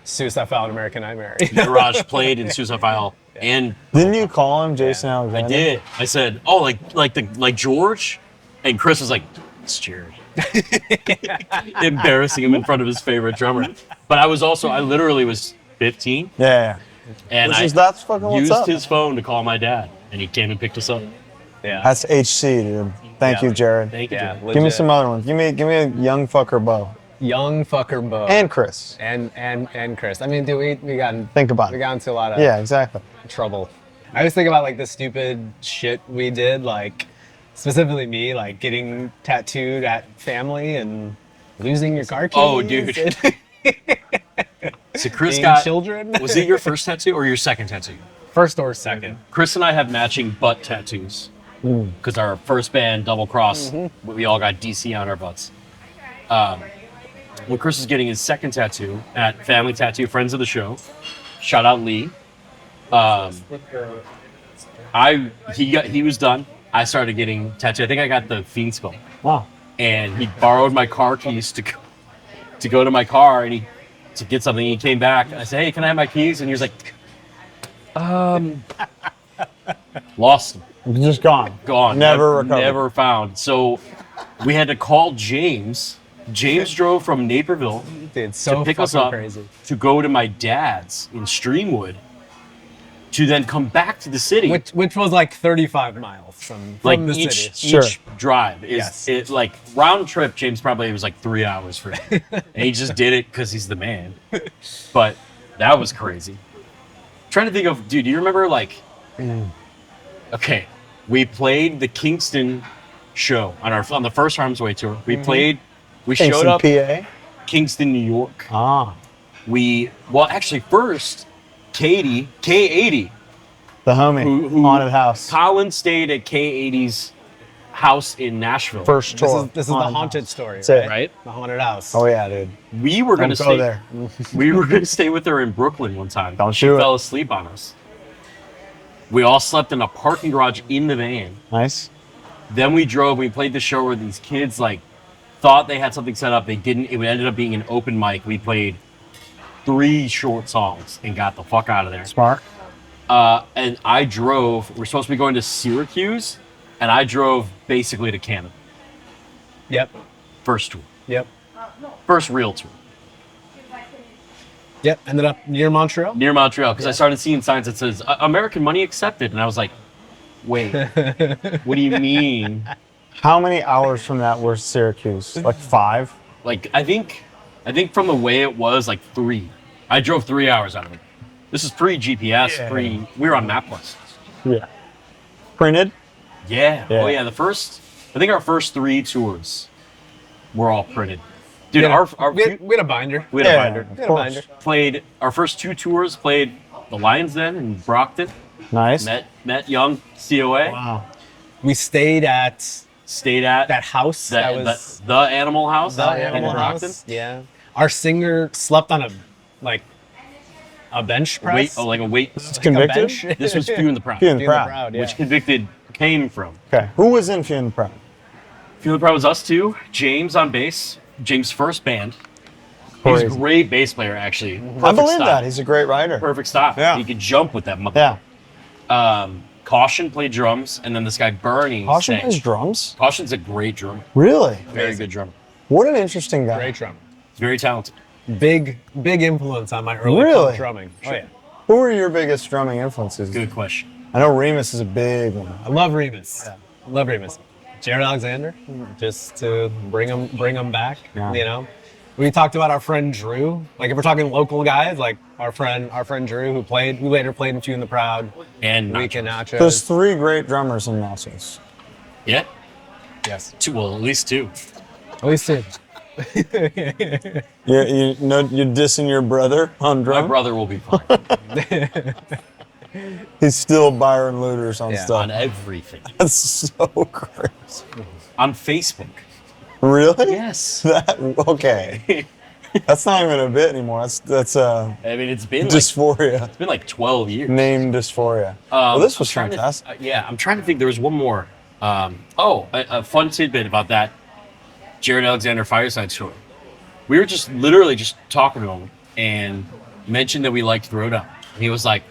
Suicide File and American Nightmare. Niraj played in Suicide File, and didn't you call him Jason Alexander? I did. I said, "Oh, like George," and Chris was like, "It's Jared." Embarrassing him in front of his favorite drummer. But I literally was 15. Yeah. And that's fucking what's used up. his phone to call my dad, and he came and picked us up. Yeah. That's HC, dude. Thank you, Jared. Thank you. Yeah, Jared. Give me some other ones. Give me a young fucker Bo. Young fucker Bo. And Chris. And Chris. I mean, dude, we got into a lot of exactly. trouble. I always think about like the stupid shit we did, like specifically me, like getting tattooed at family and losing your car keys. Oh, dude. So Chris being got children. Was it your first tattoo or your second tattoo? First or second. Chris and I have matching butt tattoos because our first band, Double Cross, we all got DC on our butts. When Chris was getting his second tattoo at Family Tattoo, friends of the show, shout out Lee. He was done. I started getting tattooed. I think I got the Fiend Skull. Wow. And he borrowed my car keys to go to my car and to get something. He came back. I said, "Hey, can I have my keys?" And he was like, lost them. Just gone. Gone. Never recovered. Never found. So we had to call James. James drove from Naperville Dude, so to pick us fucking up crazy. to go to my dad's in Streamwood to then come back to the city. Which was like 35 miles from the city. Each drive is it like round trip. James probably it was like 3 hours for him, and he just did it because he's the man. But that was crazy. Trying to think of, dude. Do you remember like? Okay, we played the Kingston show on the first Harm's Way tour. We played. We showed up PA? Kingston, New York. Ah. First. K80, the homie, who haunted house. Colin stayed at K80's house in Nashville. First tour. This is the haunted story, That's it. right? The haunted house. Oh yeah, dude. We were gonna Don't go there. We were gonna stay with her in Brooklyn one time. She do it. fell asleep on us. We all slept in a parking garage in the van. Nice. Then we drove. We played the show where these kids like thought they had something set up. They didn't. It ended up being an open mic. We played 3 short songs and got the fuck out of there. Smart. And I drove. We're supposed to be going to Syracuse, and I drove basically to Canada. Yep. First tour. Yep. First real tour. Yep. Ended up near Montreal. Near Montreal, because I started seeing signs that says American money accepted, and I was like, wait, what do you mean? How many hours from that were Syracuse? Like 5? Like I think from the way it was, like 3. I drove 3 hours out of it. This is pre-GPS, we were on MapQuest. Yeah. Printed? Yeah. Yeah. Oh yeah, I think our first 3 tours were all printed. Dude, we had a binder. We had a binder. Of course. Played our first 2 tours, played the Lions Den in Brockton. Nice. Met Young COA. Wow. We stayed at that house. That was the Animal House. The Animal House. Yeah. Our singer slept on a bench press. Like a weight. It's convicted? This was Few and the Proud. Few and the Proud. Which Convicted came from. Okay. Who was in Few and the Proud? Few and the Proud was us 2. James on bass. James' first band. Crazy. He's a great bass player, actually. I believe that. He's a great writer. Perfect stop. Yeah. He could jump with that mother. Yeah. Caution played drums, and then this guy Bernie. Caution plays drums? Caution's a great drummer. Really? Very good drummer. What an interesting guy. Great drummer. Very talented. Big influence on my early Really? drumming. Oh yeah. Who are your biggest drumming influences? Good question. I know Remus is a big one. I love Remus. Yeah. I love Remus. Jared Alexander, just to bring him back. Yeah. You know, We talked about our friend Drew. Like if we're talking local guys, like our friend Drew who later played with you in the Proud. And Weekend Nachos. There's 3 great drummers in Nachos. yeah, Yes. 2. Well, at least 2. At least 2. You're dissing your brother on My drum? brother will be fine He's still Byron Looters on Yeah. stuff. on everything. That's so crazy. On Facebook. Really? Yes. Okay. That's not even a bit anymore. That's I mean, it's been dysphoria. it's been like 12 years. Name dysphoria. Well, this was I'm trying to- fantastic. yeah, I'm trying to think. There was one more. A fun tidbit about that Jared Alexander Fireside story. We were just literally just talking to him and mentioned that we liked Throwdown. He was like,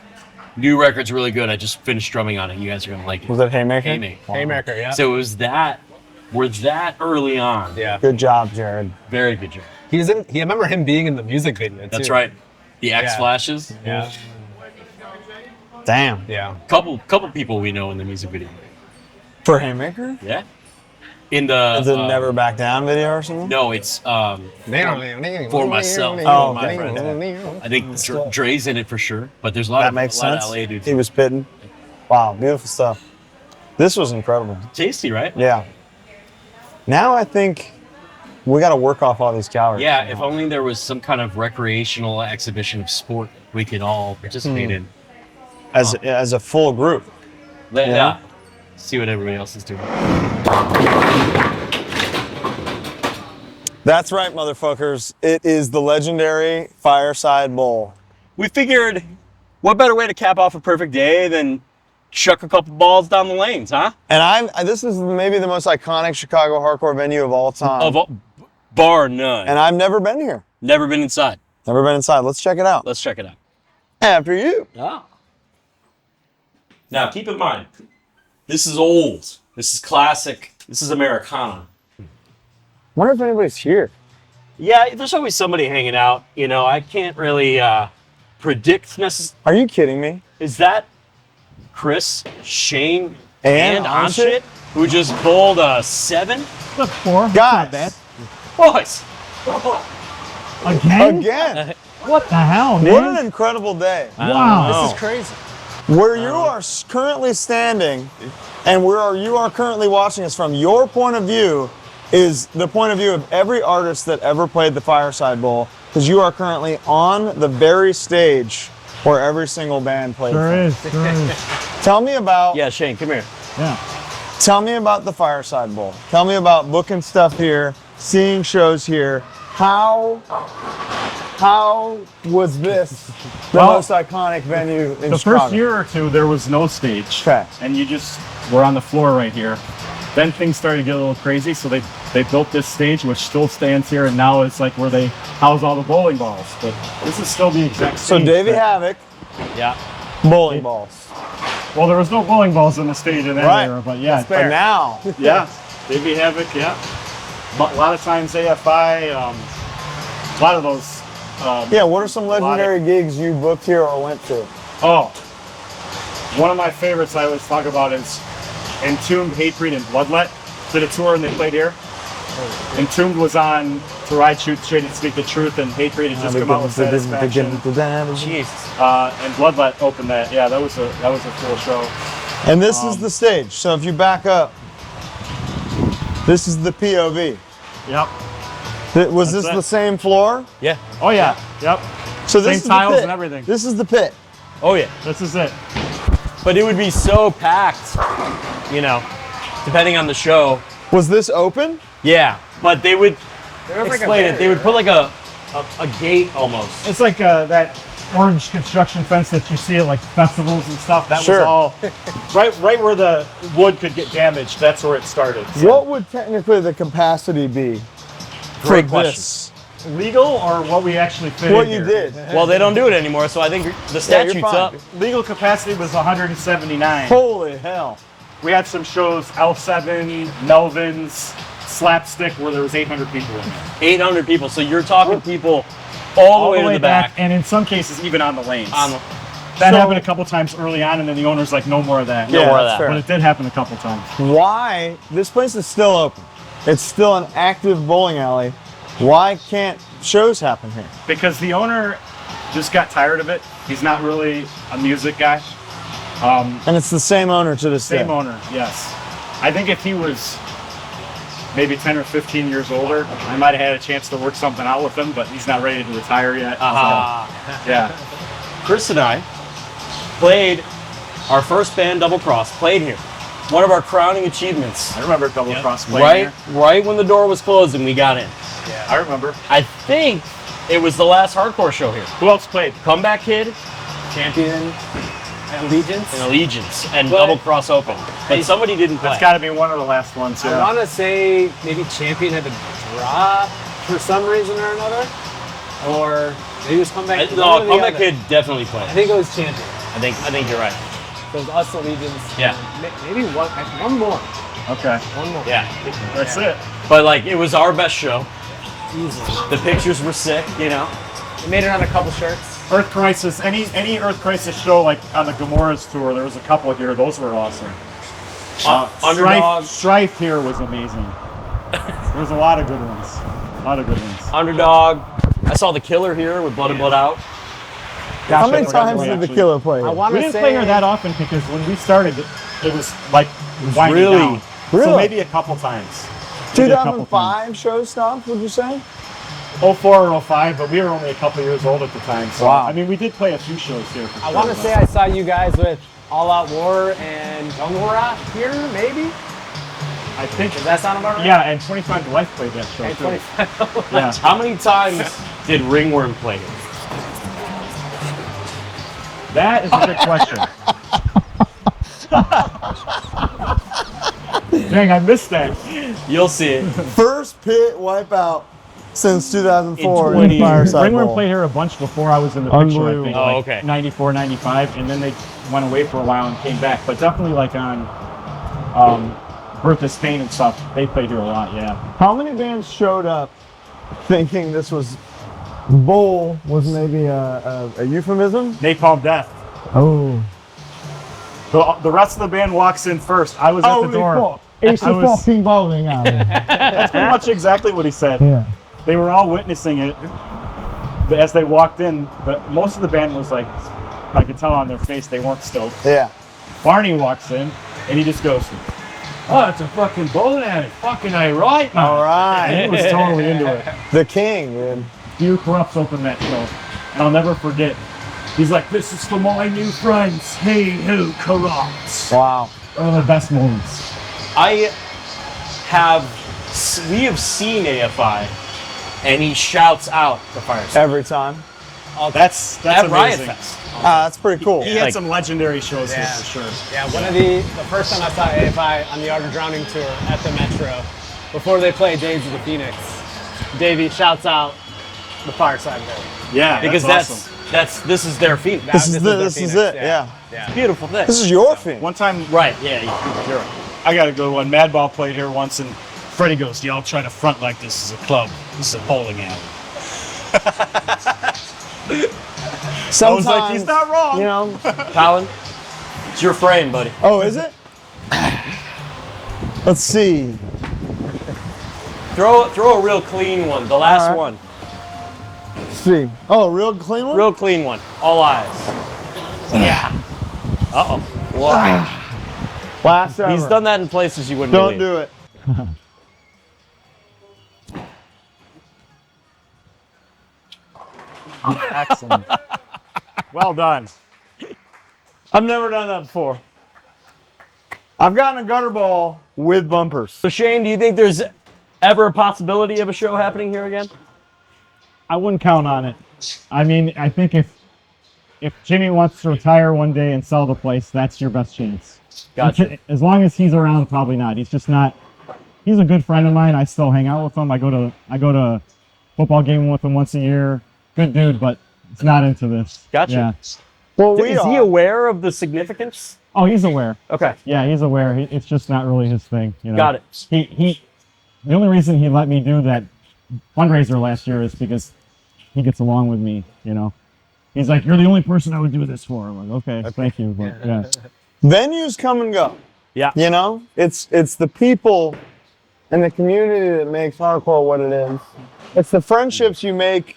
"New record's really good. I just finished drumming on it. You guys are gonna like it." Was that Haymaker? Haymaker, yeah. So it was that. We're that early on. Yeah. Good job, Jared. Very good job. I remember him being in the music video too. That's right. The X Yeah. flashes. Yeah. Damn. Yeah. Couple people we know in the music video. For Haymaker? Yeah. In the Is it Never Back Down video or something? No, it's for myself. Oh, my okay. friend. I think Dre's in it for sure, but there's a lot That of makes a lot sense. of LA dudes. He was pitting. Wow, beautiful stuff. This was incredible. Tasty, right? Yeah. Now I think we got to work off all these calories. Yeah, if only there was some kind of recreational exhibition of sport we could all participate in. As a full group. Yeah. See what everybody else is doing. That's right, motherfuckers. It is the legendary Fireside Bowl. We figured, what better way to cap off a perfect day than chuck a couple balls down the lanes, huh? And this is maybe the most iconic Chicago hardcore venue of all time. Bar none. And I've never been here. Never been inside. Never been inside. Let's check it out. Let's check it out. After you. Oh. Now, keep in mind, this is old. This is classic. This is Americana. Wonder if anybody's here. Yeah, there's always somebody hanging out. You know, I can't really predict necessarily. Are you kidding me? Is that Chris, Shane, And Anchit, who just bowled a 7? Guys. Boys! Again. What the hell, man? What an incredible day. Wow. This is crazy. Where you are currently standing and where you are currently watching us from, your point of view is the point of view of every artist that ever played the Fireside Bowl, because you are currently on the very stage where every single band played from. Sure is. Tell me about Yeah, Shane, come here. Tell me about the Fireside Bowl. Tell me about booking stuff here, seeing shows here. How was this the most iconic venue in The Chicago? first year or two, there was no stage. Okay. And you just were on the floor right here. Then things started to get a little crazy, so they built this stage, which still stands here, and now it's like where they house all the bowling balls. But this is still the exact So stage. Davey Havoc, Yeah. bowling balls. Well, there was no bowling balls on the stage in that Right. era, but yeah. But now, Yeah, Davey Havoc, yeah. But a lot of times AFI, a lot of those. yeah, what are some legendary gigs you booked here or went to? Oh, one of my favorites I always talk about is Entombed, Hatebreed, and Bloodlet. Did a tour and they played here. Entombed was on To Ride, Shoot, Shade, and Speak the Truth, and Hatebreed had just come out with Satisfaction. And Bloodlet opened that. Yeah, that was a cool show. And this is the stage. So if you back up, this is the POV. Yep. Was this That's it. the same floor? Yeah. Oh yeah. Yep. So this Same is tiles the pit. and everything. This is the pit. Oh, yeah. This is it. But it would be so packed, you know, depending on the show. Was this open? Yeah. But they would explain it. They would put like a gate almost. It's like that orange construction fence that you see at like festivals and stuff. That Sure. was all right where the wood could get damaged. That's where it started. What would technically the capacity be? Great for question. this? Legal or what we actually fit What in you here? did. Well, they don't do it anymore, so I think the Yeah, statute's you're fine. up. Legal capacity was 179. Holy hell. We had some shows, L7, Melvin's, Slapstick, where there was 800 people in there. 800 people. So you're talking people all the way to the back. and in some cases even on the lanes. On the- That So- happened a couple times early on, and then the owner's like, no more of that. Yeah, more of that's that. But fair. it did happen a couple times. Why? This place is still open. It's still an active bowling alley. Why can't shows happen here? Because the owner just got tired of it. He's not really a music guy. And it's the same owner to this day. Same owner, yes. I think if he was maybe 10 or 15 years older, I might have had a chance to work something out with him, but he's not ready to retire yet. So, yeah. Chris and I played our first band Double Cross, played here. One of our crowning achievements. I remember Double Cross playing Right when the door was closing, we got in. Yeah, I remember. I think it was the last hardcore show here. Who else played? Comeback Kid, Champion, Allegiance, and Double Cross Open. But somebody didn't play. That's got to be one of the last ones. I Yeah. want to say maybe Champion had to drop for some reason or another, or maybe it was Comeback. No, Comeback Kid definitely played. I think it was Champion. I think you're right. So it was us, Allegiance. Yeah. Maybe one more. Okay. One more. Yeah. That's it. But like, it was our best show. Easily. The pictures were sick, you know. We made it on a couple shirts. Earth Crisis, any Earth Crisis show like on the Gamora's tour, there was a couple here. Those were awesome. Underdog. Strife here was amazing. There was a lot of good ones. Underdog. I saw The Killer here with Blood and Blood Out. How many times did the Killer play? I here? want We to didn't say play her that often because when we started, it was like winding really- down. Really? So maybe a couple times. Maybe a couple 2005 show stopped, would you say? 04 or 05, but we were only a couple years old at the time. So, Wow. I mean, we did play a few shows here. For I sure, want to but- say I saw you guys with All Out War and Gungora here, maybe. I think. Does that sound about right? Yeah, and 25 to Life played that show And too. 25. Yeah. How many times did Ringworm play here? That is a good question. Dang, I missed that. You'll see it. First pit wipeout since 2004 In in Fireside Ringworm Bowl. played here a bunch before I was in the picture, I Unbelievable. think. Oh, like okay. 94, 95, and then they went away for a while and came back. But definitely like on Birth of Spain and stuff, they played here a lot, yeah. How many bands showed up thinking this was bowl was maybe a euphemism? Napalm Death. Oh. The rest of the band walks in first. I was at the door. It's I a was- fucking bowling alley. That's pretty much exactly what he said. Yeah. They were all witnessing it as they walked in, but most of the band was like, I could tell on their face they weren't stoked. Yeah. Barney walks in and he just goes, "Oh, it's a fucking bowling alley. Fucking right, man." All And he right. was totally into it. The king, dude. Few Corrupts opened that show, and I'll never forget. He's like, "This is for my new friends. Hey, who Corrupts?" Wow. One of the best moments. We have seen AFI, and he shouts out the Fireside. Every time. That's At Riot amazing. Fest. That's pretty cool. He had Like- some legendary shows here Yeah. for sure. Yeah, one of the first time I saw AFI on the Art of Drowning tour at the Metro, before they played Days of the Phoenix, Davey shouts out the Fireside Bowl. Yeah, Because awesome. this is their feat. This is their this is Phoenix, it. Yeah. Beautiful thing. This is your thing. One time, Right, yeah. you're right. I got to go. When Madball played here once, and Freddie goes, "Y'all try to front like this is a club. This is a bowling alley." Sometimes, I was like, "He's not wrong." You know. Colin, it's your frame, buddy. Oh, is it? Let's see. Throw a real clean one. The last All right. one. Let's see. Oh, real clean one? Real clean one. All eyes. Yeah. Uh-oh. Wow. Last ever. He's done that in places you wouldn't Don't believe. do it. Excellent. Well done. I've never done that before. I've gotten a gutter ball with bumpers. So Shane, do you think there's ever a possibility of a show happening here again? I wouldn't count on it. I mean, I think if Jimmy wants to retire one day and sell the place, that's your best chance. Gotcha. As long as he's around, probably not. He's just not. He's a good friend of mine. I still hang out with him. I go to football game with him once a year. Good dude, but he's not into this. Gotcha. Yeah. Well, Is he aware of the significance? Oh, he's aware. Okay. Yeah, he's aware. It's just not really his thing. You know? Got it. He. The only reason he let me do that fundraiser last year is because he gets along with me. You know. He's like, "You're the only person I would do this for." I'm like, okay. Thank you. But, yeah. Venues come and go. Yeah. You know, it's the people and the community that makes hardcore what it is. It's the friendships you make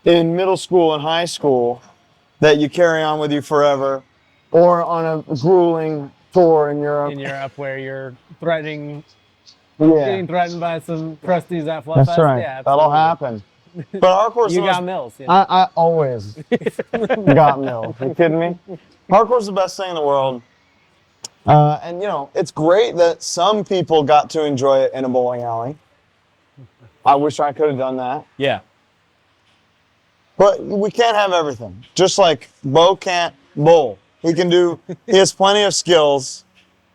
in middle school and high school that you carry on with you forever, or on a grueling tour in Europe. In Europe, where you're threatening, Yeah, getting threatened by some crusties at Fluff that's Fest. right. Yeah, That'll absolutely. happen. But hardcore's You the got most- Mills. Yeah. I always got Mills. Are you kidding me? Hardcore's the best thing in the world. And you know, it's great that some people got to enjoy it in a bowling alley. I wish I could have done that. Yeah. But we can't have everything. Just like Bo can't bowl. He can do, he has plenty of skills.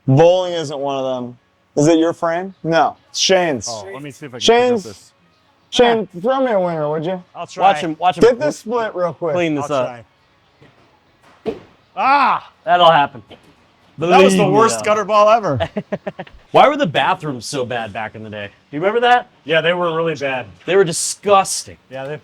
Bowling isn't one of them. Is it your frame? No, it's Shane's. Oh, let me see if I can Shane's- pick up this. Shane, throw me a winner, would you? I'll try. Watch him Get this split real quick. clean this I'll up. try. Ah! That'll happen. That was the Believe me, worst though. gutter ball ever. Why were the bathrooms so bad back in the day? Do you remember that? Yeah, they were really bad. They were disgusting. Yeah, they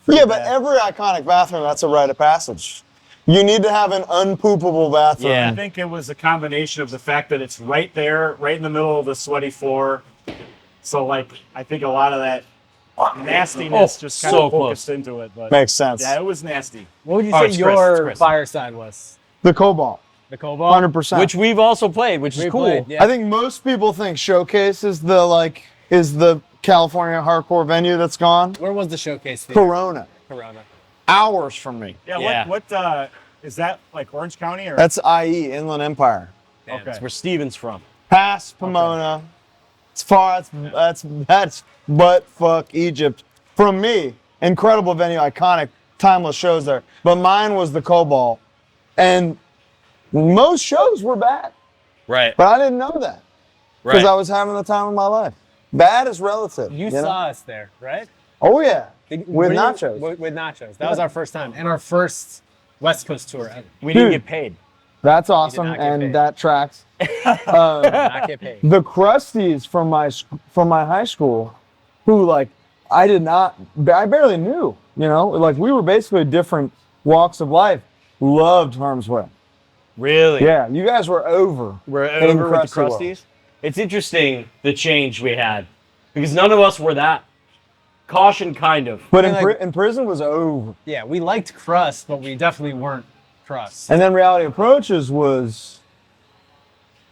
Yeah, but every iconic bathroom, that's a rite of passage. You need to have an unpoopable bathroom. Yeah. I think it was a combination of the fact that it's right there, right in the middle of the sweaty floor. So, like, I think a lot of that nastiness just kind so of focused close. into it. But Makes sense. yeah, it was nasty. What would you Oh, say it's Chris, your it's Chris. fireside was? The Cobalt, The Cobalt? 100%. Which we've also played, which is We cool. played, yeah. I think most people think Showcase is the California hardcore venue that's gone. Where was the showcase theater? Corona, Corona. hours from me. Yeah, Yeah. what is that, like Orange County or? That's IE, Inland Empire. Damn. Okay. That's where Steven's from. Past Pomona. It's far. That's butt fuck Egypt. From me, incredible venue, iconic, timeless shows there. But mine was the Cobalt, and most shows were bad. Right. But I didn't know that because Right. I was having the time of my life. Bad is relative. You know? saw us there, right? Oh yeah, With with nachos. With nachos. That was our first time. And our first West Coast tour ever. We didn't Dude. get paid. That's awesome, not get and paid. that tracks. Not get paid. The Crusties from my high school, who like I barely knew. You know, like we were basically different walks of life. Loved Harm's Way. Really? Yeah, you guys were over. We're in over with the Crusty world. Crusties. It's interesting the change we had because none of us were that. Caution, kind of. But I mean, in prison was over. Yeah, we liked crust, but we definitely weren't crust. And then Reality Approaches was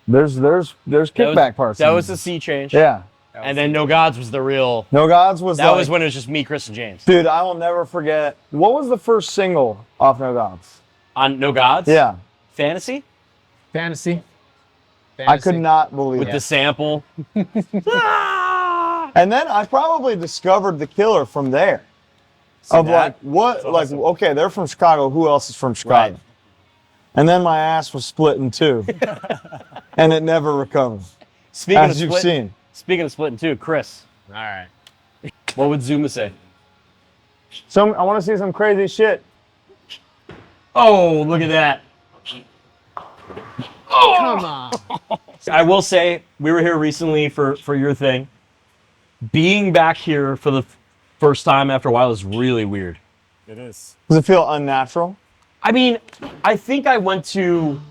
there's kickback parts. That in was it. the sea change. Yeah. And then No Gods was the real. No Gods was That like, was when it was just me, Chris, and James. dude, I will never forget. What was the first single off No Gods? On No Gods? Yeah. Fantasy? Fantasy. I could not believe With it. the sample. And then I probably discovered the Killer from there. Of that? like what like okay, they're from Chicago, who else is from Chicago? Right. And then my ass was split in two. And it never recovered. Speaking As of you've splitting, seen. Speaking of splitting too, Chris, All right. what would Zuma say? I want to see some crazy shit. Oh, look at that. Come on. I will say, we were here recently for your thing. Being back here for the first time after a while is really weird. It is. Does it feel unnatural? I mean, I think I went to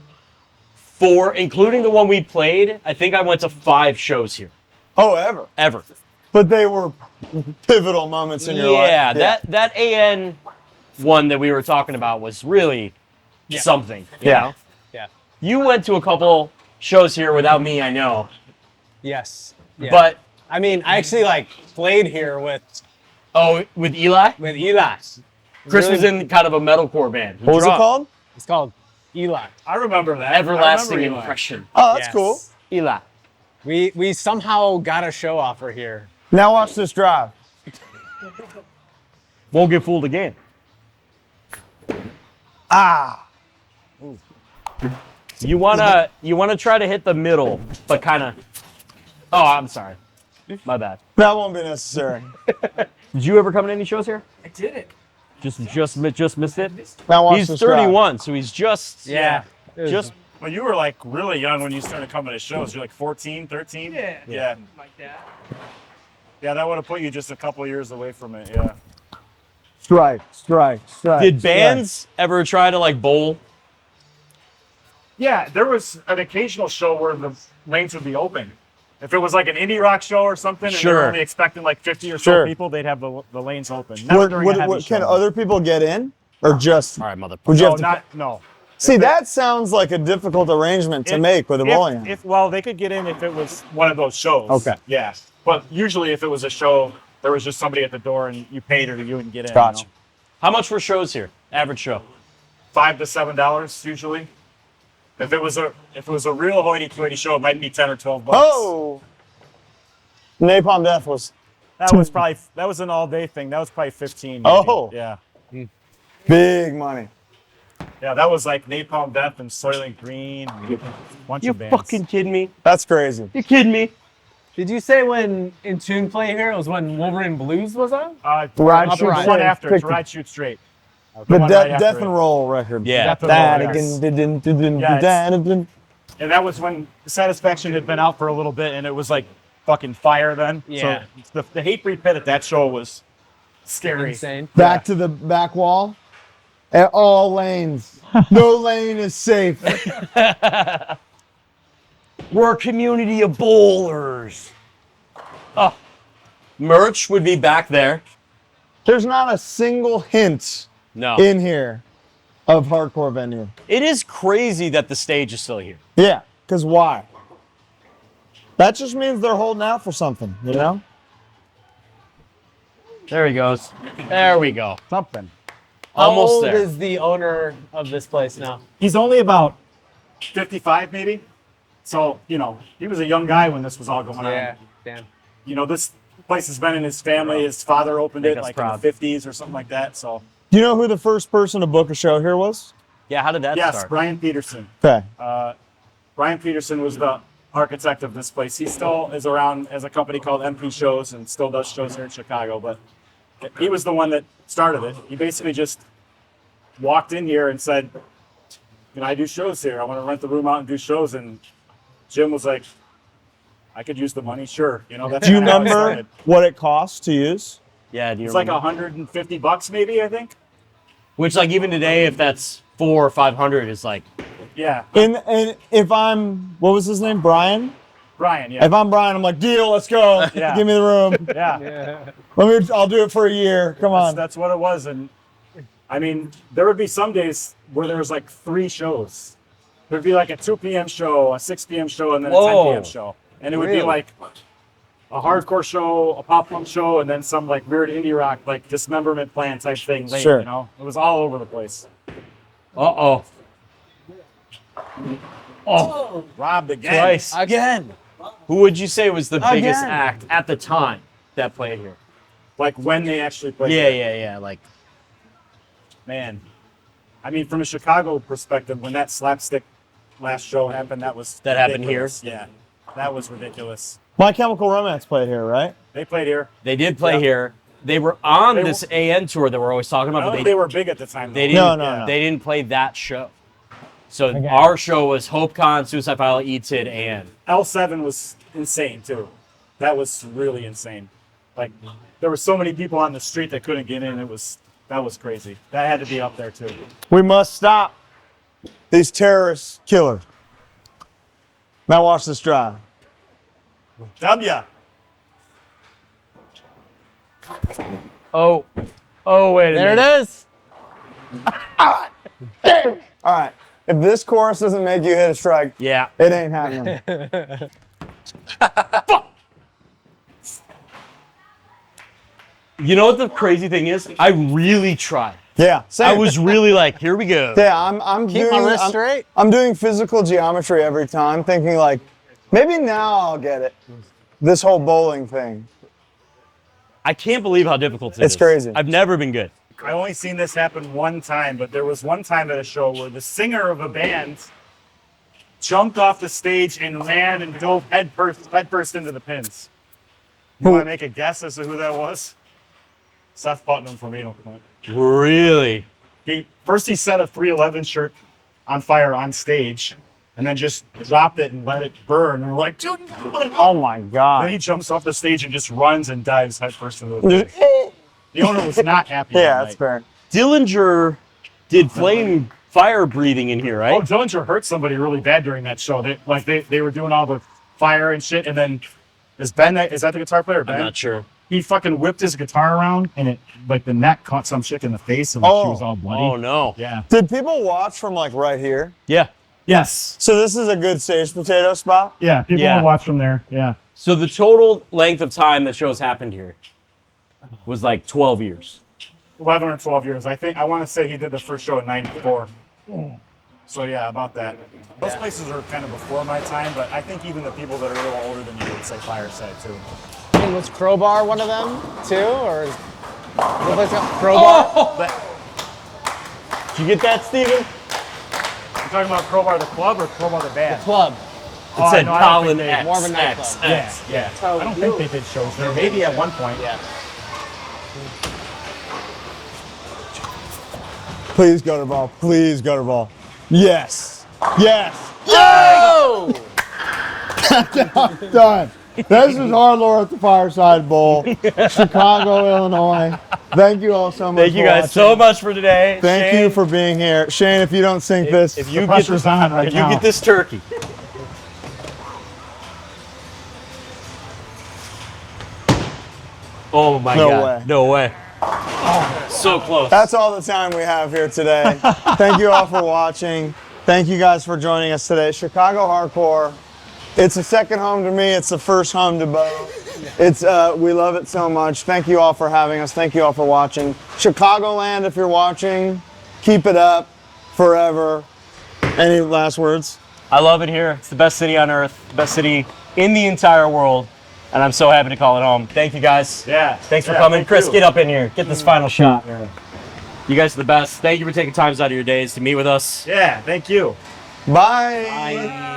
4, including the one we played, I think I went to 5 shows here. Oh, ever. Ever. But they were pivotal moments in your life. Yeah, that AN one that we were talking about was really something. You Yeah. know? Yeah. You went to a couple shows here without me, I know. Yes. Yeah. But, I mean, I actually like played here with with Eli? Eli. Chris was in kind of a metalcore band. What was it called? It's called Eli. I remember that. Everlasting I remember Eli. Impression. Oh, that's Yes. cool. Eli. We somehow got a show offer here. Now watch this drive. Won't get fooled again. You wanna try to hit the middle, but kind of. Oh, I'm sorry. My bad. That won't be necessary. Did you ever come to any shows here? I did it. Just missed it. Now watch He's this drive. 31, so he's just Yeah. just Well, you were like really young when you started coming to shows. You're like 14, 13? Yeah. Yeah. Like that. Yeah, that would have put you just a couple years away from it. Yeah. Strike. Did bands ever try to like bowl? Yeah, there was an occasional show where the lanes would be open. If it was like an indie rock show or something, and Sure. they're only expecting like 50 or so Sure. people, they'd have the lanes open. Never during a heavy show. Can other people get in, or just? All right, mother. Would you No, have to, not no. see, that sounds like a difficult arrangement to make with a bowling alley. Well, they could get in if it was one of those shows. Okay. Yeah. But usually, if it was a show, there was just somebody at the door, and you paid or you wouldn't get in. Gotcha. You know? How much for shows here? Average show. $5 to $7 usually. If it was a real hoity-toity show, it might be 10 or 12 bucks. Oh, Napalm Death was That was an all-day thing. That was probably 15. Maybe. Oh. Yeah. big money. Yeah, that was like Napalm Death and Soylent Green. And a bunch You of bands. fucking kidding me? That's crazy. You kidding me? Did you say when In Tune play here, it was when Wolverine Blues was on? Ride, The Shoot, one Straight. after. Pick It's Ride, Shoot, Straight. The one right after Death it. and Roll record. Yeah. Death and Roll, yes. Yeah, And that was when Satisfaction had been out for a little bit, and it was like fucking fire then. Yeah. So the Hatebreed pit at that show was scary. Insane. Back to the back wall. At all lanes. No lane is safe. We're a community of bowlers. Oh, merch would be back there. There's not a single hint No. in here of hardcore venue. It is crazy that the stage is still here. Yeah, because why? That just means they're holding out for something, you know? There he goes. There we go. Something. How Almost old there. is the owner of this place now? He's only about 55 maybe. So, you know, he was a young guy when this was all going on. damn. You know, this place has been in his family. His father opened Make it us like proud. in the 50s or something like that. So, Do you know who the first person to book a show here was? Yeah, how did that yes, start? Brian Peterson. Okay. Brian Peterson was the architect of this place. He still is around as a company called MP Shows and still does shows here in Chicago. But he was the one that started it. He basically just walked in here and said, "Can I do shows here? I want to rent the room out and do shows." And Jim was like, "I could use the money, sure." You know, that's Do you kinda how it remember started. what it costs to use? Yeah, do you It's like remember? $150 maybe, I think. Which, like, even today, if that's 400 or 500, is like, Yeah, And if I'm, what was his name? Brian? Brian. Yeah, If I'm Brian, I'm like, deal, let's go. Yeah. Give me the room. yeah. I'll do it for a year. Come on. That's what it was. And I mean, there would be some days where there was like 3 shows. There'd be like a 2 p.m. show, a 6 p.m. show, and then a 10 Whoa. p.m. show. And it would be like a hardcore show, a pop punk show, and then some like weird indie rock, like Dismemberment Plan type thing late, Sure. you know? It was all over the place. uh-oh. Oh, Robbed again. twice. Again. Who would you say was the biggest Again. act at the time that played here? Like when they actually played. Yeah, it. yeah, yeah. Like, Man. I mean, from a Chicago perspective, when that slapstick last show happened, that was That happened here? ridiculous. Yeah, that was ridiculous. My Chemical Romance played here, right? They played here. they did play Yeah. here. They were on They this AN tour that we're always talking I about, don't but think they were big at the time. they though. didn't. No. They didn't play that show. So our show was HopeCon, Suicide File, ETID, and L7 was insane too. That was really insane. Like there were so many people on the street that couldn't get in. That was crazy. That had to be up there too. We must stop these terrorist killers. Now watch this drive. W. oh, wait a There minute. it is. All right. If this chorus doesn't make you hit a strike, Yeah. it ain't happening. You know what the crazy thing is? I really tried. Yeah. Same. I was really like, here we go. Yeah, I'm Keep doing my wrist straight. I'm doing physical geometry every time, thinking like, maybe now I'll get it. This whole bowling thing. I can't believe how difficult it is. It's crazy. I've never been good. I only seen this happen one time, but there was one time at a show where the singer of a band jumped off the stage and ran and dove headfirst into the pins. You want to make a guess as to who that was? Seth Putnam from Anal Clint. Really? First he set a 311 shirt on fire on stage, and then just dropped it and let it burn. And we're like, dude, no. Oh my Then god. he jumps off the stage and just runs and dives headfirst into the pins. The owner was not happy. that Yeah, night. that's fair. Dillinger did flame fire breathing in here, Oh, right? Dillinger hurt somebody really bad during that show. They were doing all the fire and shit. And then is that the guitar player, Ben? I'm not sure. He fucking whipped his guitar around and it like the neck caught some chick in the face and she was all bloody. Oh no. Yeah. Did people watch from like right here? Yeah. Yes. So this is a good stage potato spot? Yeah. People Yeah. will watch from there. Yeah. So the total length of time that shows happened here was like 12 years. 11 or 12 years. I want to say he did the first show in '94. So yeah, about that. Those places are kind of before my time, but I think even the people that are a little older than you would say Fireside too. And was Crowbar one of them too, or is what place got Crowbar? Did you get that, Steven? You're talking about Crowbar the club or Crowbar the band? Club. It said no, I don't Colin think X. More of a nightclub. X, Yeah, X. yeah. I don't think they did shows there. Maybe at one point. Yeah. Please go to ball. Please go to ball. Yes. Yes. Oh! Done. This is HardLore at the Fireside Bowl, Chicago, Illinois. Thank you all so much. Thank you for guys watching. so much for today. Thank Shane, you for being here. Shane, if you don't sink this, if you the get pressure's on right if you now. get this turkey. Oh my No god. way. No way. So close. That's all the time we have here today. Thank you all for watching. Thank you guys for joining us today. Chicago Hardcore. It's a second home to me. It's the first home to Bo. It's we love it so much. Thank you all for having us. Thank you all for watching. Chicagoland, if you're watching, keep it up forever. Any last words? I love it here. It's the best city on earth, the best city in the entire world. And I'm so happy to call it home. Thank you guys. Yeah. Thanks for Yeah, coming. thank Chris, you. get up in here. Get this final shot. You guys are the best. Thank you for taking times out of your days to meet with us. Yeah. Thank you. Bye. Bye.